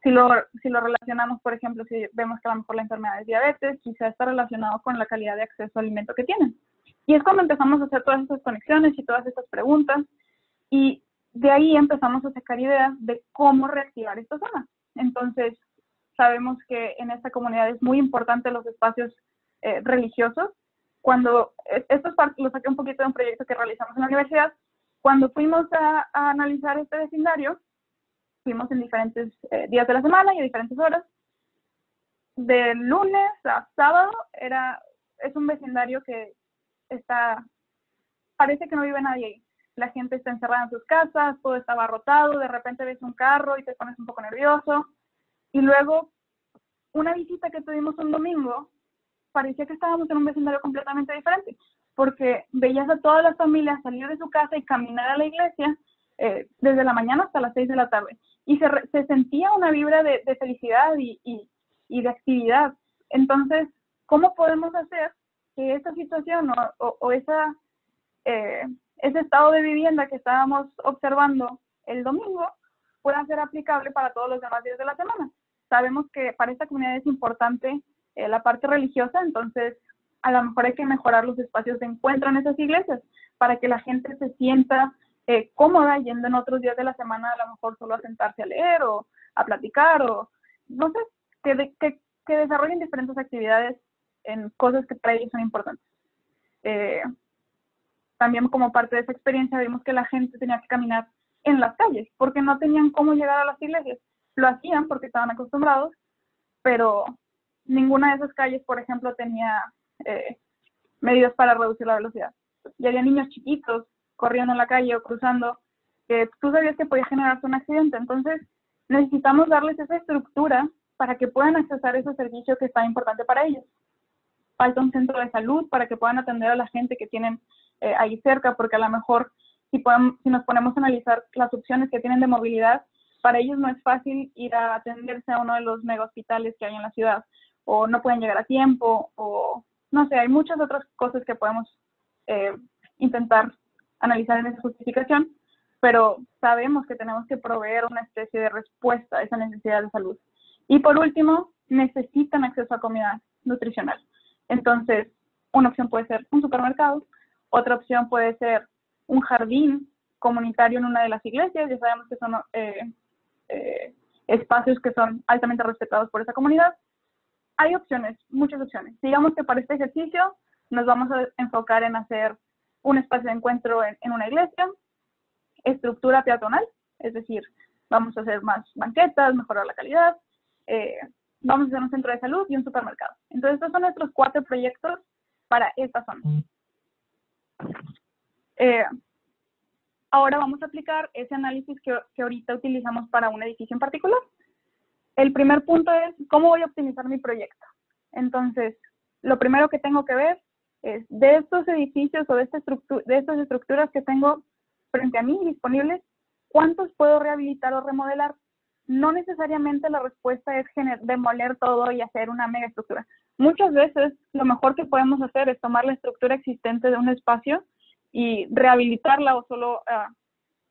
si lo relacionamos, por ejemplo, si vemos que a lo mejor la enfermedad es diabetes, quizá está relacionado con la calidad de acceso al alimento que tienen. Y es cuando empezamos a hacer todas estas conexiones y todas estas preguntas, y de ahí empezamos a sacar ideas de cómo reactivar esta zona. Entonces, sabemos que en esta comunidad es muy importante los espacios religiosos. Cuando, esto lo saqué un poquito de un proyecto que realizamos en la universidad, cuando fuimos a analizar este vecindario, fuimos en diferentes días de la semana y a diferentes horas. De lunes a sábado es un vecindario que parece que no vive nadie ahí. La gente está encerrada en sus casas, todo está abarrotado, de repente ves un carro y te pones un poco nervioso. Y luego, una visita que tuvimos un domingo, parecía que estábamos en un vecindario completamente diferente, porque veías a todas las familias salir de su casa y caminar a la iglesia desde la mañana hasta las 6 de la tarde. Y se sentía una vibra de felicidad y de actividad. Entonces, ¿cómo podemos hacer que esa situación o ese estado de vivienda que estábamos observando el domingo pueda ser aplicable para todos los demás días de la semana? Sabemos que para esta comunidad es importante la parte religiosa, entonces a lo mejor hay que mejorar los espacios de encuentro en esas iglesias para que la gente se sienta cómoda yendo en otros días de la semana, a lo mejor solo a sentarse a leer o a platicar, o no sé, que desarrollen diferentes actividades en cosas que para ellos son importantes. También como parte de esa experiencia vimos que la gente tenía que caminar en las calles porque no tenían cómo llegar a las iglesias. Lo hacían porque estaban acostumbrados, pero ninguna de esas calles, por ejemplo, tenía medidas para reducir la velocidad. Y había niños chiquitos corriendo en la calle o cruzando, que tú sabías que podía generarse un accidente. Entonces, necesitamos darles esa estructura para que puedan accesar ese servicio que es tan importante para ellos. Falta un centro de salud para que puedan atender a la gente que tienen ahí cerca, porque a lo mejor si nos ponemos a analizar las opciones que tienen de movilidad, para ellos no es fácil ir a atenderse a uno de los mega hospitales que hay en la ciudad, o no pueden llegar a tiempo, o no sé, hay muchas otras cosas que podemos intentar analizar en esa justificación, pero sabemos que tenemos que proveer una especie de respuesta a esa necesidad de salud. Y por último, necesitan acceso a comida nutricional. Entonces, una opción puede ser un supermercado, otra opción puede ser un jardín comunitario en una de las iglesias. Ya sabemos que son espacios que son altamente respetados por esa comunidad. Hay opciones, muchas opciones. Digamos que para este ejercicio nos vamos a enfocar en hacer un espacio de encuentro en una iglesia, estructura peatonal, es decir, vamos a hacer más banquetas, mejorar la calidad, vamos a hacer un centro de salud y un supermercado. Entonces, estos son nuestros 4 proyectos para esta zona. Ahora vamos a aplicar ese análisis que ahorita utilizamos para un edificio en particular. El primer punto es, ¿cómo voy a optimizar mi proyecto? Entonces, lo primero que tengo que ver es, de estos edificios o de estas estructuras que tengo frente a mí disponibles, ¿cuántos puedo rehabilitar o remodelar? No necesariamente la respuesta es demoler todo y hacer una mega estructura. Muchas veces lo mejor que podemos hacer es tomar la estructura existente de un espacio y rehabilitarla o solo,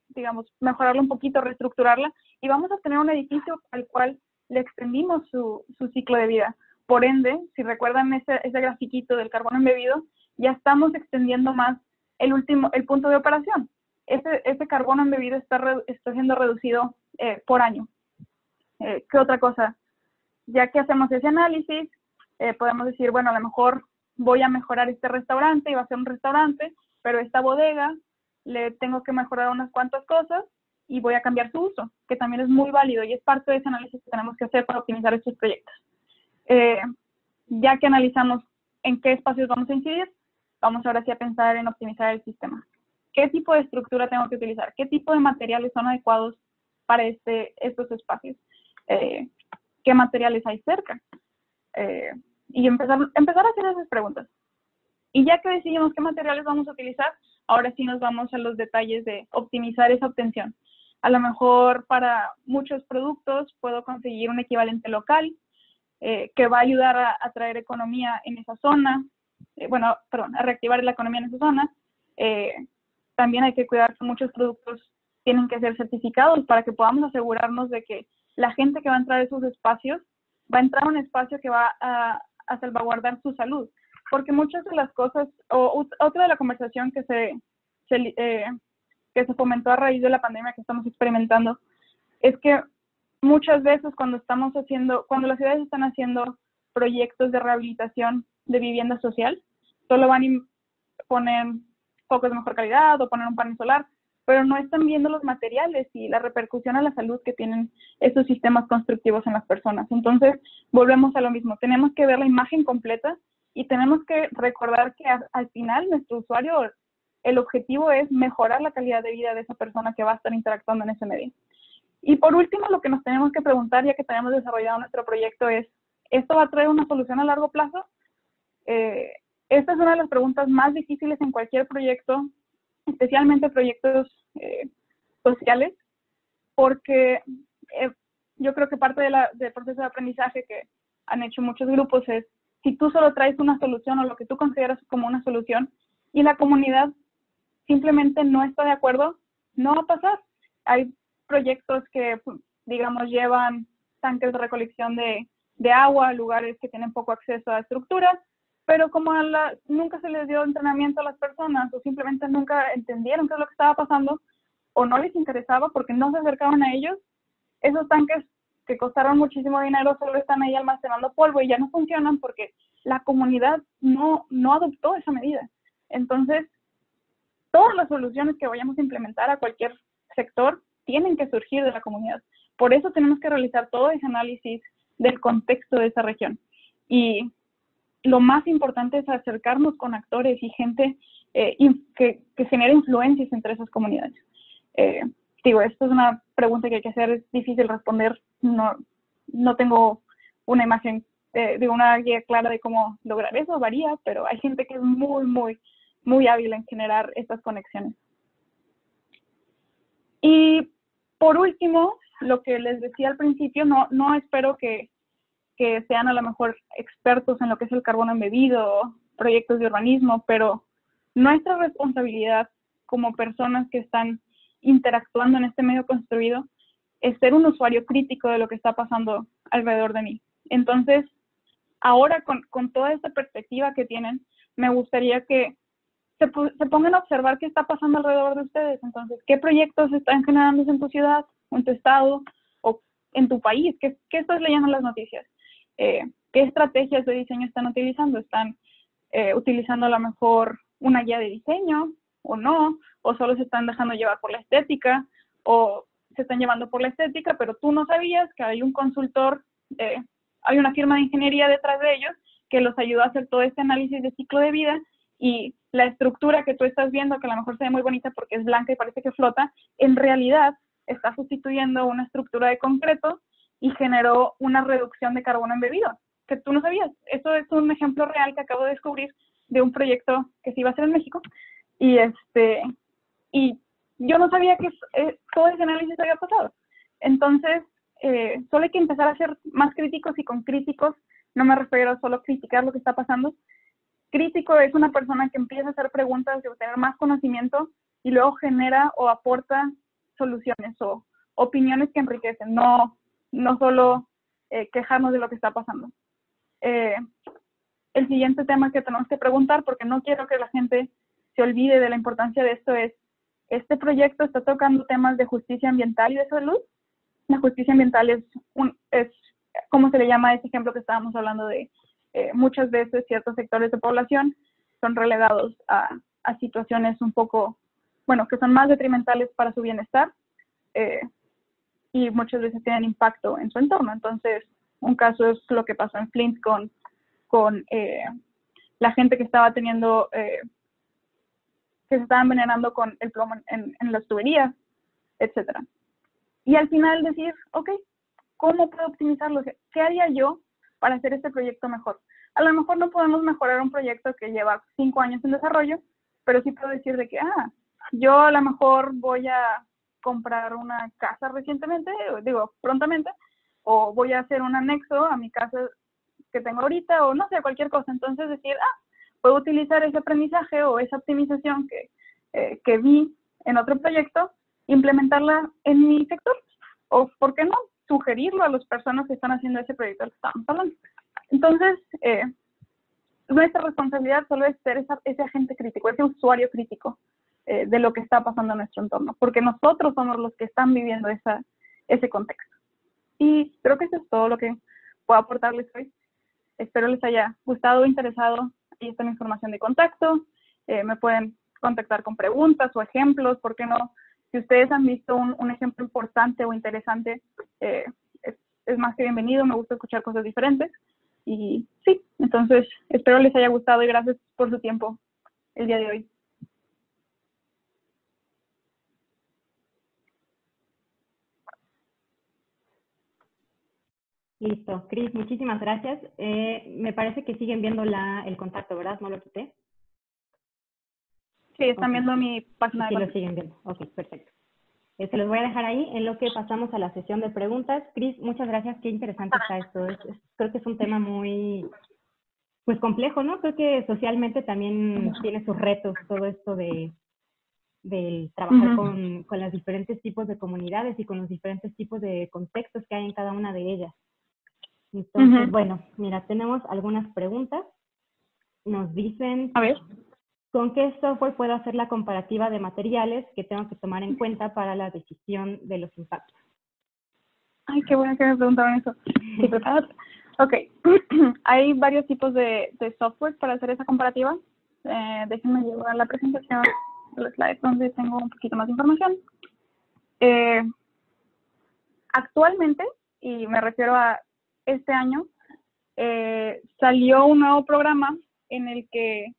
digamos, mejorarla un poquito, reestructurarla, y vamos a tener un edificio al cual le extendimos su ciclo de vida. Por ende, si recuerdan ese grafiquito del carbono embebido, ya estamos extendiendo más el punto de operación. Ese carbono embebido está siendo reducido por año. ¿Qué otra cosa? Ya que hacemos ese análisis, podemos decir, bueno, a lo mejor voy a mejorar este restaurante y va a ser un restaurante, pero esta bodega le tengo que mejorar unas cuantas cosas y voy a cambiar su uso, que también es muy válido y es parte de ese análisis que tenemos que hacer para optimizar estos proyectos. Ya que analizamos en qué espacios vamos a incidir, vamos ahora sí a pensar en optimizar el sistema. ¿Qué tipo de estructura tengo que utilizar? ¿Qué tipo de materiales son adecuados para estos espacios? ¿Qué materiales hay cerca? Y empezar a hacer esas preguntas. Y ya que decidimos qué materiales vamos a utilizar, ahora sí nos vamos a los detalles de optimizar esa obtención. A lo mejor para muchos productos puedo conseguir un equivalente local que va a ayudar a traer economía en esa zona, a reactivar la economía en esa zona. También hay que cuidar que muchos productos tienen que ser certificados para que podamos asegurarnos de que la gente que va a entrar a esos espacios va a entrar a un espacio que va a salvaguardar su salud. Porque muchas de las cosas, otra de la conversación que se fomentó a raíz de la pandemia que estamos experimentando, es que muchas veces cuando las ciudades están haciendo proyectos de rehabilitación de vivienda social, solo van a poner focos de mejor calidad o poner un panel solar, pero no están viendo los materiales y la repercusión a la salud que tienen estos sistemas constructivos en las personas. Entonces, volvemos a lo mismo. Tenemos que ver la imagen completa y tenemos que recordar que al final nuestro usuario, el objetivo es mejorar la calidad de vida de esa persona que va a estar interactuando en ese medio. Y por último, lo que nos tenemos que preguntar, ya que tenemos desarrollado nuestro proyecto, es, ¿esto va a traer una solución a largo plazo? Esta es una de las preguntas más difíciles en cualquier proyecto, especialmente proyectos sociales, porque yo creo que parte del proceso de aprendizaje que han hecho muchos grupos es, si tú solo traes una solución o lo que tú consideras como una solución y la comunidad simplemente no está de acuerdo, no va a pasar. Hay proyectos que, digamos, llevan tanques de recolección de agua a lugares que tienen poco acceso a estructuras, pero como nunca se les dio entrenamiento a las personas o simplemente nunca entendieron qué es lo que estaba pasando o no les interesaba porque no se acercaban a ellos, esos tanques que costaron muchísimo dinero solo están ahí almacenando polvo y ya no funcionan porque la comunidad no adoptó esa medida. Entonces, todas las soluciones que vayamos a implementar a cualquier sector tienen que surgir de la comunidad. Por eso tenemos que realizar todo ese análisis del contexto de esa región. Y lo más importante es acercarnos con actores y gente que genere influencias entre esas comunidades. Esto es una pregunta que hay que hacer, es difícil responder, no tengo una imagen, una guía clara de cómo lograr eso, varía, pero hay gente que es muy, muy, muy hábil en generar estas conexiones. Y por último, lo que les decía al principio, no espero que sean a lo mejor expertos en lo que es el carbono embebido, proyectos de urbanismo, pero nuestra responsabilidad como personas que están interactuando en este medio construido es ser un usuario crítico de lo que está pasando alrededor de mí. Entonces, ahora con toda esta perspectiva que tienen, me gustaría que se pongan a observar qué está pasando alrededor de ustedes. Entonces, ¿qué proyectos están generándose en tu ciudad, en tu estado o en tu país? ¿Qué estás leyendo en las noticias? ¿Qué estrategias de diseño están utilizando? ¿Están utilizando a lo mejor una guía de diseño o no? ¿O solo se están dejando llevar por la estética? ¿O se están llevando por la estética, pero tú no sabías que hay un consultor hay una firma de ingeniería detrás de ellos que los ayudó a hacer todo este análisis de ciclo de vida, y la estructura que tú estás viendo, que a lo mejor se ve muy bonita porque es blanca y parece que flota, en realidad está sustituyendo una estructura de concreto y generó una reducción de carbono embebido, que tú no sabías. Eso es un ejemplo real que acabo de descubrir de un proyecto que se iba a hacer en México, y yo no sabía que todo ese análisis había pasado. Entonces, solo hay que empezar a ser más críticos, y con críticos no me refiero a solo criticar lo que está pasando. Crítico es una persona que empieza a hacer preguntas y obtener más conocimiento y luego genera o aporta soluciones o opiniones que enriquecen, no solo quejarnos de lo que está pasando. El siguiente tema que tenemos que preguntar, porque no quiero que la gente se olvide de la importancia de esto, es: ¿este proyecto está tocando temas de justicia ambiental y de salud? La justicia ambiental es ¿cómo se le llama a ese ejemplo que estábamos hablando de muchas veces ciertos sectores de población son relegados a situaciones un poco, bueno, que son más detrimentales para su bienestar, y muchas veces tienen impacto en su entorno? Entonces, un caso es lo que pasó en Flint con la gente que estaba teniendo, que se estaba envenenando con el plomo en las tuberías, etcétera. Y al final decir, ok, ¿cómo puedo optimizarlo? ¿Qué haría yo para hacer este proyecto mejor? A lo mejor no podemos mejorar un proyecto que lleva 5 años en desarrollo, pero sí puedo decir de que, yo a lo mejor voy a comprar una casa prontamente, o voy a hacer un anexo a mi casa que tengo ahorita, o no sé, cualquier cosa. Entonces decir, puedo utilizar ese aprendizaje o esa optimización que vi en otro proyecto, implementarla en mi sector, o, ¿por qué no?, sugerirlo a las personas que están haciendo ese proyecto del que estamos hablando. Entonces, nuestra responsabilidad solo es ser ese agente crítico, ese usuario crítico de lo que está pasando en nuestro entorno, porque nosotros somos los que están viviendo ese contexto. Y creo que eso es todo lo que puedo aportarles hoy. Espero les haya gustado o interesado. Ahí está mi información de contacto. Me pueden contactar con preguntas o ejemplos, ¿por qué no? Si ustedes han visto un ejemplo importante o interesante, es más que bienvenido. Me gusta escuchar cosas diferentes. Y sí, entonces espero les haya gustado y gracias por su tiempo el día de hoy. Listo. Cris, muchísimas gracias. Me parece que siguen viendo el contacto, ¿verdad? ¿No lo quité? Sí, están viendo mi página de contacto. Sí, lo siguen viendo. Ok, perfecto. Se los voy a dejar ahí en lo que pasamos a la sesión de preguntas. Cris, muchas gracias. Qué interesante está esto. Creo que es un tema muy, pues, complejo, ¿no? Creo que socialmente también tiene sus retos todo esto del trabajar con los diferentes tipos de comunidades y con los diferentes tipos de contextos que hay en cada una de ellas. Entonces, bueno, mira, tenemos algunas preguntas. Nos dicen, a ver, ¿con qué software puedo hacer la comparativa de materiales que tengo que tomar en cuenta para la decisión de los impactos? Ay, qué bueno que me preguntaron eso. Sí, prepárate. Ok, hay varios tipos de software para hacer esa comparativa. Déjenme llevar la presentación, los slides donde tengo un poquito más de información. Actualmente, y me refiero a este año, salió un nuevo programa en el que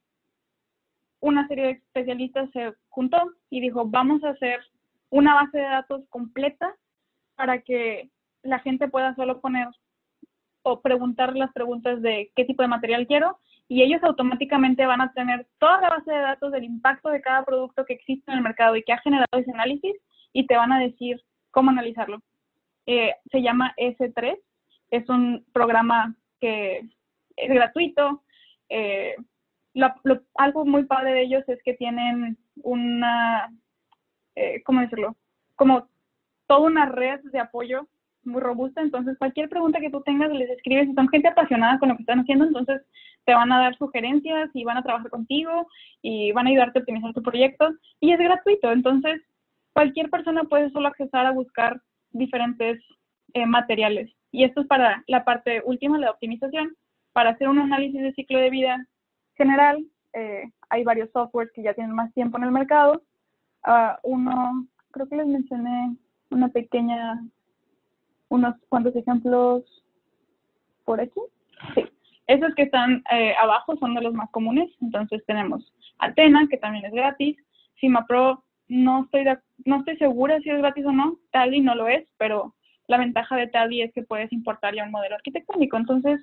una serie de especialistas se juntó y dijo, vamos a hacer una base de datos completa para que la gente pueda solo poner o preguntar las preguntas de qué tipo de material quiero, y ellos automáticamente van a tener toda la base de datos del impacto de cada producto que existe en el mercado y que ha generado ese análisis, y te van a decir cómo analizarlo. Se llama S3, es un programa que es gratuito. Algo muy padre de ellos es que tienen una, ¿cómo decirlo? Como toda una red de apoyo muy robusta. Entonces cualquier pregunta que tú tengas les escribes, y son gente apasionada con lo que están haciendo, entonces te van a dar sugerencias y van a trabajar contigo y van a ayudarte a optimizar tu proyecto, y es gratuito. Entonces cualquier persona puede solo accesar a buscar diferentes materiales, y esto es para la parte última, la optimización. Para hacer un análisis de ciclo de vida general, hay varios softwares que ya tienen más tiempo en el mercado. Uno, creo que les mencioné unos cuantos ejemplos por aquí. Sí. Esos que están abajo son de los más comunes. Entonces tenemos Athena, que también es gratis. CIMAPRO, no estoy segura si es gratis o no. Tally no lo es, pero la ventaja de Tally es que puedes importar ya un modelo arquitectónico. Entonces,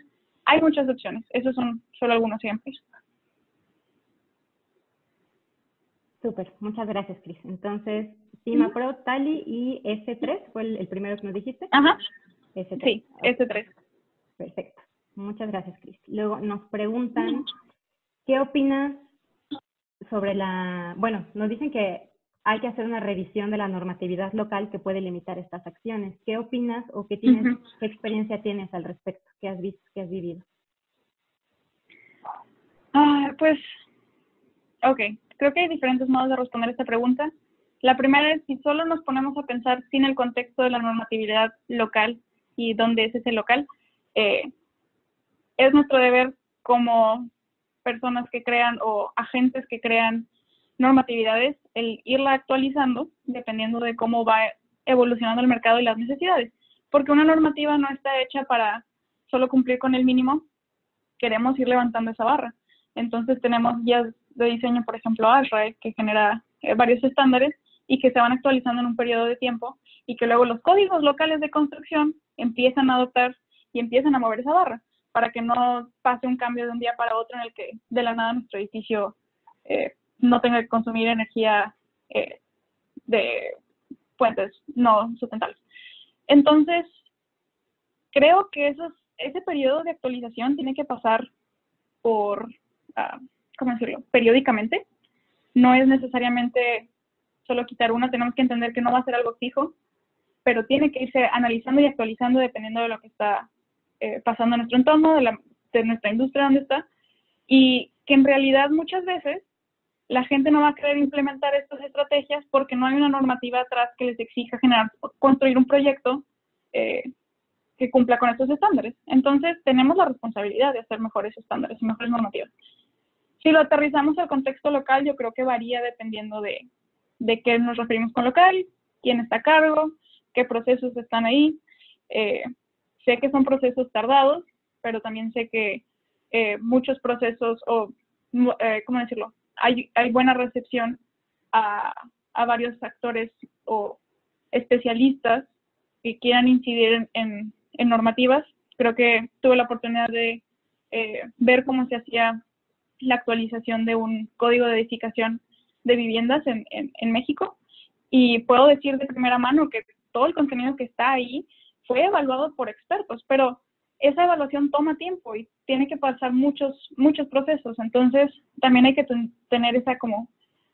hay muchas opciones. Esos son solo algunos ejemplos. Súper, muchas gracias, Cris. Entonces, CIMAPRO, Tally y S3 fue el primero que nos dijiste. Ajá. S3. Sí, okay. S3. Perfecto. Muchas gracias, Cris. Luego nos preguntan, ¿qué opinas sobre bueno, nos dicen que hay que hacer una revisión de la normatividad local que puede limitar estas acciones. ¿Qué opinas o qué experiencia tienes al respecto? ¿Qué has visto, qué has vivido? Pues, ok. Creo que hay diferentes modos de responder esta pregunta. La primera es, si solo nos ponemos a pensar sin el contexto de la normatividad local y dónde es ese local, es nuestro deber como personas que crean o agentes que crean normatividades, el irla actualizando dependiendo de cómo va evolucionando el mercado y las necesidades. Porque una normativa no está hecha para solo cumplir con el mínimo, queremos ir levantando esa barra. Entonces tenemos guías de diseño, por ejemplo, ASHRAE, que genera varios estándares y que se van actualizando en un periodo de tiempo y que luego los códigos locales de construcción empiezan a adoptar y empiezan a mover esa barra para que no pase un cambio de un día para otro en el que de la nada nuestro edificio no tenga que consumir energía de fuentes no sustentables. Entonces, creo que ese periodo de actualización tiene que pasar por, ¿cómo decirlo?, periódicamente. No es necesariamente solo quitar una, tenemos que entender que no va a ser algo fijo, pero tiene que irse analizando y actualizando dependiendo de lo que está pasando en nuestro entorno, de nuestra industria donde está, y que en realidad muchas veces la gente no va a querer implementar estas estrategias porque no hay una normativa atrás que les exija construir un proyecto que cumpla con estos estándares. Entonces, tenemos la responsabilidad de hacer mejores estándares y mejores normativas. Si lo aterrizamos al contexto local, yo creo que varía dependiendo de qué nos referimos con local, quién está a cargo, qué procesos están ahí. Sé que son procesos tardados, pero también sé que muchos procesos, ¿cómo decirlo?, hay buena recepción a varios actores o especialistas que quieran incidir en normativas. Creo que tuve la oportunidad de ver cómo se hacía la actualización de un código de edificación de viviendas en México, y puedo decir de primera mano que todo el contenido que está ahí fue evaluado por expertos, pero esa evaluación toma tiempo y tiene que pasar muchos procesos. Entonces también hay que tener ese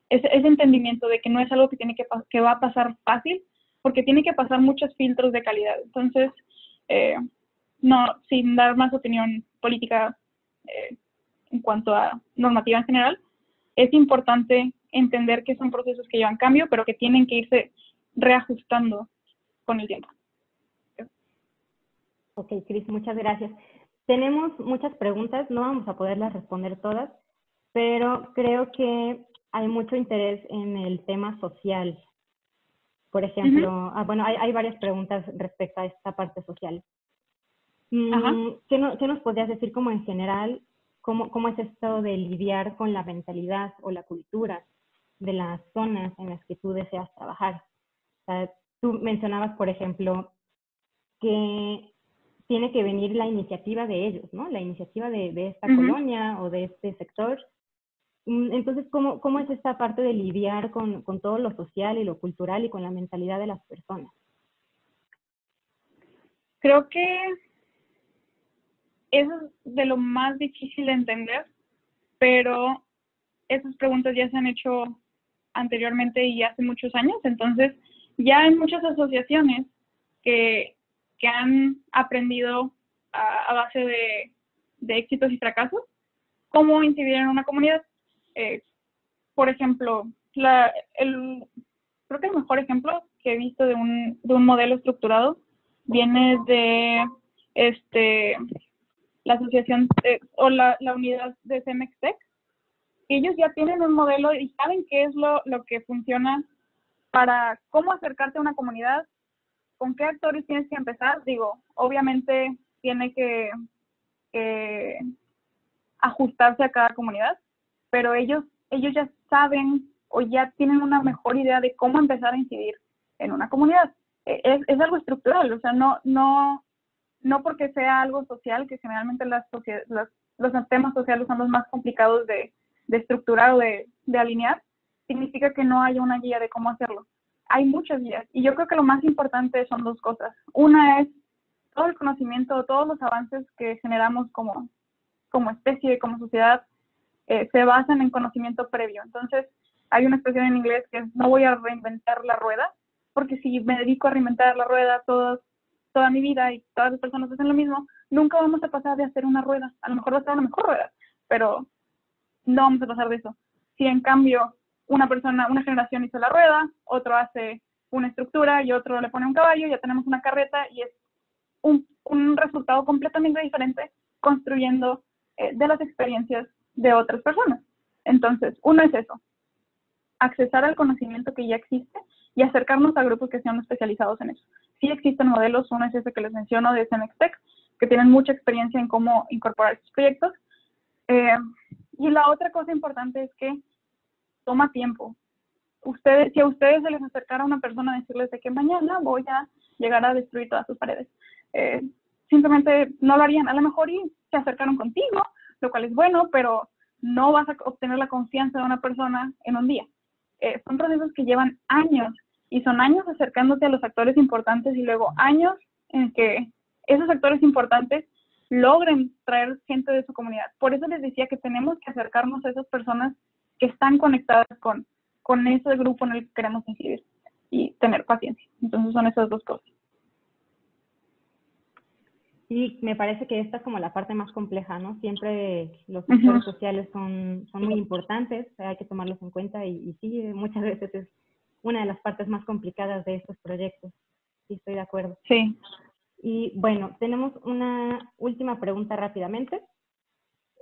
entendimiento de que no es algo que va a pasar fácil, porque tiene que pasar muchos filtros de calidad. Entonces, no, sin dar más opinión política en cuanto a normativa en general, es importante entender que son procesos que llevan cambio, pero que tienen que irse reajustando con el tiempo. Ok, Cris, muchas gracias. Tenemos muchas preguntas, no vamos a poderlas responder todas, pero creo que hay mucho interés en el tema social. Por ejemplo, bueno, hay varias preguntas respecto a esta parte social. ¿Qué nos podrías decir como en general, cómo es esto de lidiar con la mentalidad o la cultura de las zonas en las que tú deseas trabajar? O sea, tú mencionabas, por ejemplo, que tiene que venir la iniciativa de ellos, ¿no? La iniciativa de esta colonia o de este sector. Entonces, ¿cómo es esta parte de lidiar con todo lo social y lo cultural y con la mentalidad de las personas? Creo que eso es de lo más difícil de entender, pero esas preguntas ya se han hecho anteriormente y hace muchos años. Entonces, ya hay muchas asociaciones que han aprendido a base de éxitos y fracasos cómo incidir en una comunidad. Por ejemplo, creo que el mejor ejemplo que he visto de un modelo estructurado viene de la asociación o la unidad de Cemextec. Ellos ya tienen un modelo y saben qué es lo que funciona para cómo acercarte a una comunidad, con qué actores tienes que empezar. Digo, obviamente tiene que ajustarse a cada comunidad, pero ellos ya saben o ya tienen una mejor idea de cómo empezar a incidir en una comunidad. Es algo estructural, o sea, no porque sea algo social, que generalmente los temas sociales son los más complicados de estructurar o de alinear, significa que no haya una guía de cómo hacerlo. Hay muchas guías, y yo creo que lo más importante son dos cosas. Una es todo el conocimiento, todos los avances que generamos como especie, como sociedad, se basan en conocimiento previo. Entonces, hay una expresión en inglés que es: no voy a reinventar la rueda, porque si me dedico a reinventar la rueda toda mi vida y todas las personas hacen lo mismo, nunca vamos a pasar de hacer una rueda. A lo mejor va a ser una mejor rueda, pero no vamos a pasar de eso. Si en cambio una generación hizo la rueda, otro hace una estructura y otro le pone un caballo, ya tenemos una carreta y es un resultado completamente diferente construyendo de las experiencias de otras personas. Entonces, uno es eso, accesar al conocimiento que ya existe y acercarnos a grupos que sean especializados en eso. Sí existen modelos, uno es ese que les menciono de Cenextech, que tienen mucha experiencia en cómo incorporar estos proyectos. Y la otra cosa importante es que toma tiempo. Si a ustedes se les acercara una persona a decirles de que mañana voy a llegar a destruir todas sus paredes, simplemente no lo harían. A lo mejor y se acercaron contigo, lo cual es bueno, pero no vas a obtener la confianza de una persona en un día. Son procesos que llevan años, y son años acercándote a los actores importantes y luego años en que esos actores importantes logren traer gente de su comunidad. Por eso les decía que tenemos que acercarnos a esas personas que están conectadas con ese grupo en el que queremos incidir y tener paciencia. Entonces son esas dos cosas. Sí, me parece que esta es como la parte más compleja, ¿no? Siempre los sectores sociales son muy importantes, hay que tomarlos en cuenta y sí, muchas veces es una de las partes más complicadas de estos proyectos. Sí, estoy de acuerdo. Sí. Y bueno, tenemos una última pregunta rápidamente.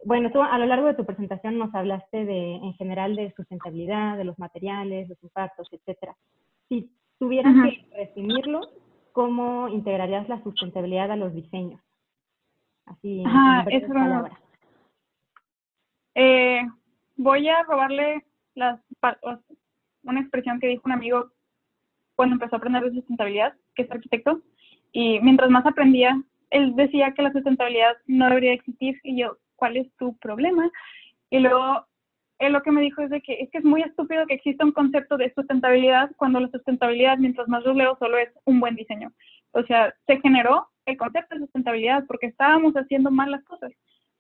Bueno, tú a lo largo de tu presentación nos hablaste en general de sustentabilidad, de los materiales, los impactos, etcétera. Si tuvieras que resumirlo, ¿cómo integrarías la sustentabilidad a los diseños? Así, en breves palabras. Voy a robarle una expresión que dijo un amigo cuando empezó a aprender de sustentabilidad, que es arquitecto, y mientras más aprendía, él decía que la sustentabilidad no debería existir, y yo, ¿cuál es tu problema? Y luego, él lo que me dijo es de que es muy estúpido que exista un concepto de sustentabilidad cuando la sustentabilidad, mientras más lo leo, solo es un buen diseño. O sea, se generó el concepto de sustentabilidad porque estábamos haciendo mal las cosas,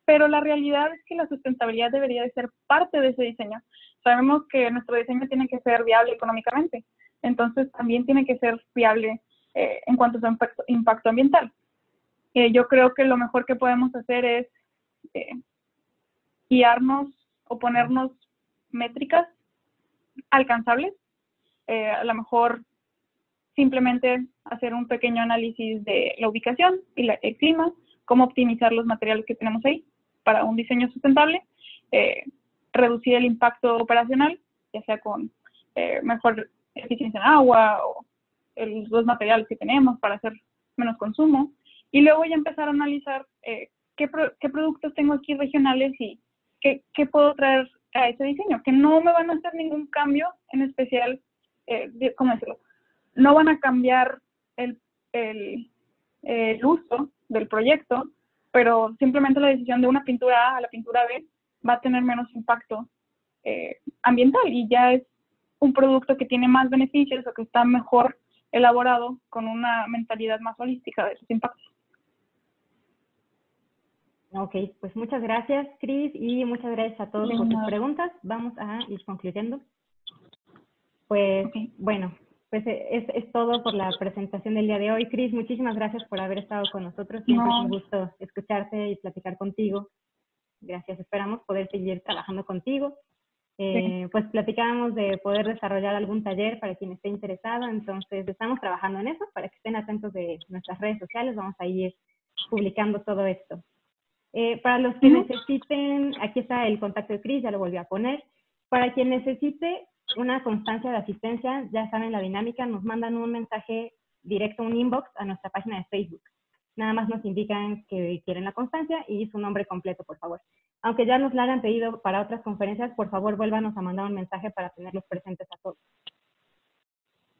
pero la realidad es que la sustentabilidad debería de ser parte de ese diseño. Sabemos que nuestro diseño tiene que ser viable económicamente, entonces también tiene que ser viable en cuanto a su impacto ambiental. Yo creo que lo mejor que podemos hacer es guiarnos o ponernos métricas alcanzables. A lo mejor simplemente hacer un pequeño análisis de la ubicación y el clima, cómo optimizar los materiales que tenemos ahí para un diseño sustentable, reducir el impacto operacional, ya sea con mejor eficiencia en agua o los materiales que tenemos para hacer menos consumo, y luego ya empezar a analizar qué productos tengo aquí regionales y qué puedo traer a ese diseño, que no me van a hacer ningún cambio en especial, ¿cómo decirlo? No van a cambiar el uso del proyecto, pero simplemente la decisión de una pintura A a la pintura B va a tener menos impacto ambiental, y ya es un producto que tiene más beneficios o que está mejor elaborado con una mentalidad más holística de sus impactos. Ok, pues muchas gracias, Cris, y muchas gracias a todos por sus preguntas. Vamos a ir concluyendo. Pues bueno, pues es todo por la presentación del día de hoy. Cris, muchísimas gracias por haber estado con nosotros. Siempre es un gusto escucharte y platicar contigo. Gracias, esperamos poder seguir trabajando contigo. Pues platicábamos de poder desarrollar algún taller para quien esté interesado, entonces estamos trabajando en eso, para que estén atentos de nuestras redes sociales, vamos a ir publicando todo esto. Para los que necesiten, aquí está el contacto de Cris, ya lo volví a poner. Para quien necesite una constancia de asistencia, ya saben la dinámica, nos mandan un mensaje directo, un inbox a nuestra página de Facebook. Nada más nos indican que quieren la constancia y su nombre completo, por favor. Aunque ya nos la hayan pedido para otras conferencias, por favor, vuélvanos a mandar un mensaje para tenerlos presentes a todos.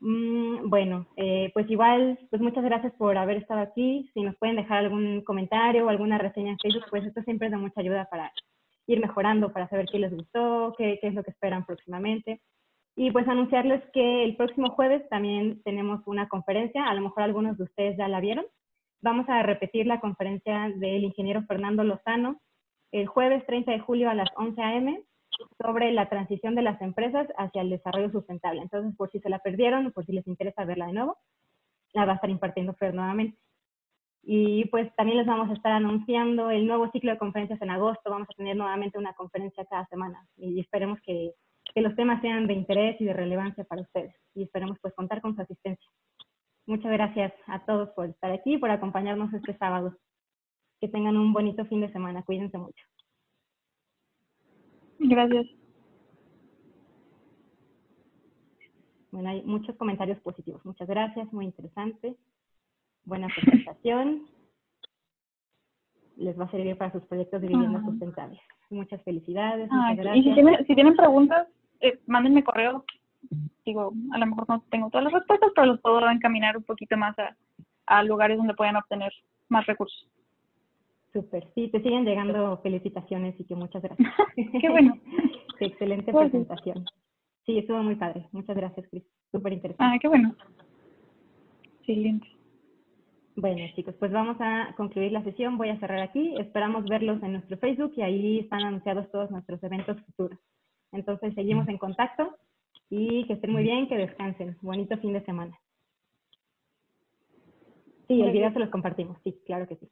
Bueno, pues igual, pues muchas gracias por haber estado aquí. Si nos pueden dejar algún comentario o alguna reseña en Facebook, pues esto siempre es de mucha ayuda para ir mejorando, para saber qué les gustó, qué es lo que esperan próximamente. Y pues anunciarles que el próximo jueves también tenemos una conferencia, a lo mejor algunos de ustedes ya la vieron. Vamos a repetir la conferencia del ingeniero Fernando Lozano el jueves 30 de julio a las 11 a.m. sobre la transición de las empresas hacia el desarrollo sustentable. Entonces, por si se la perdieron o por si les interesa verla de nuevo, la va a estar impartiendo Fer nuevamente. Y pues también les vamos a estar anunciando el nuevo ciclo de conferencias en agosto. Vamos a tener nuevamente una conferencia cada semana y esperemos que los temas sean de interés y de relevancia para ustedes. Y esperemos pues contar con su asistencia. Muchas gracias a todos por estar aquí y por acompañarnos este sábado. Que tengan un bonito fin de semana. Cuídense mucho. Gracias. Bueno, hay muchos comentarios positivos. Muchas gracias, muy interesante. Buena presentación. Les va a servir para sus proyectos de viviendas sustentables. Muchas felicidades, muchas gracias. Y si tienen preguntas, mándenme correo. Digo, a lo mejor no tengo todas las respuestas, pero los puedo encaminar un poquito más a lugares donde puedan obtener más recursos. Súper, sí, te siguen llegando felicitaciones y que muchas gracias. Qué bueno. Qué excelente presentación. Sí, estuvo muy padre. Muchas gracias, Cris. Súper interesante. Qué bueno. Excelente. Bueno, chicos, pues vamos a concluir la sesión. Voy a cerrar aquí. Esperamos verlos en nuestro Facebook y ahí están anunciados todos nuestros eventos futuros. Entonces, seguimos en contacto y que estén muy bien, que descansen. Bonito fin de semana. Sí, el video se los compartimos. Sí, claro que sí.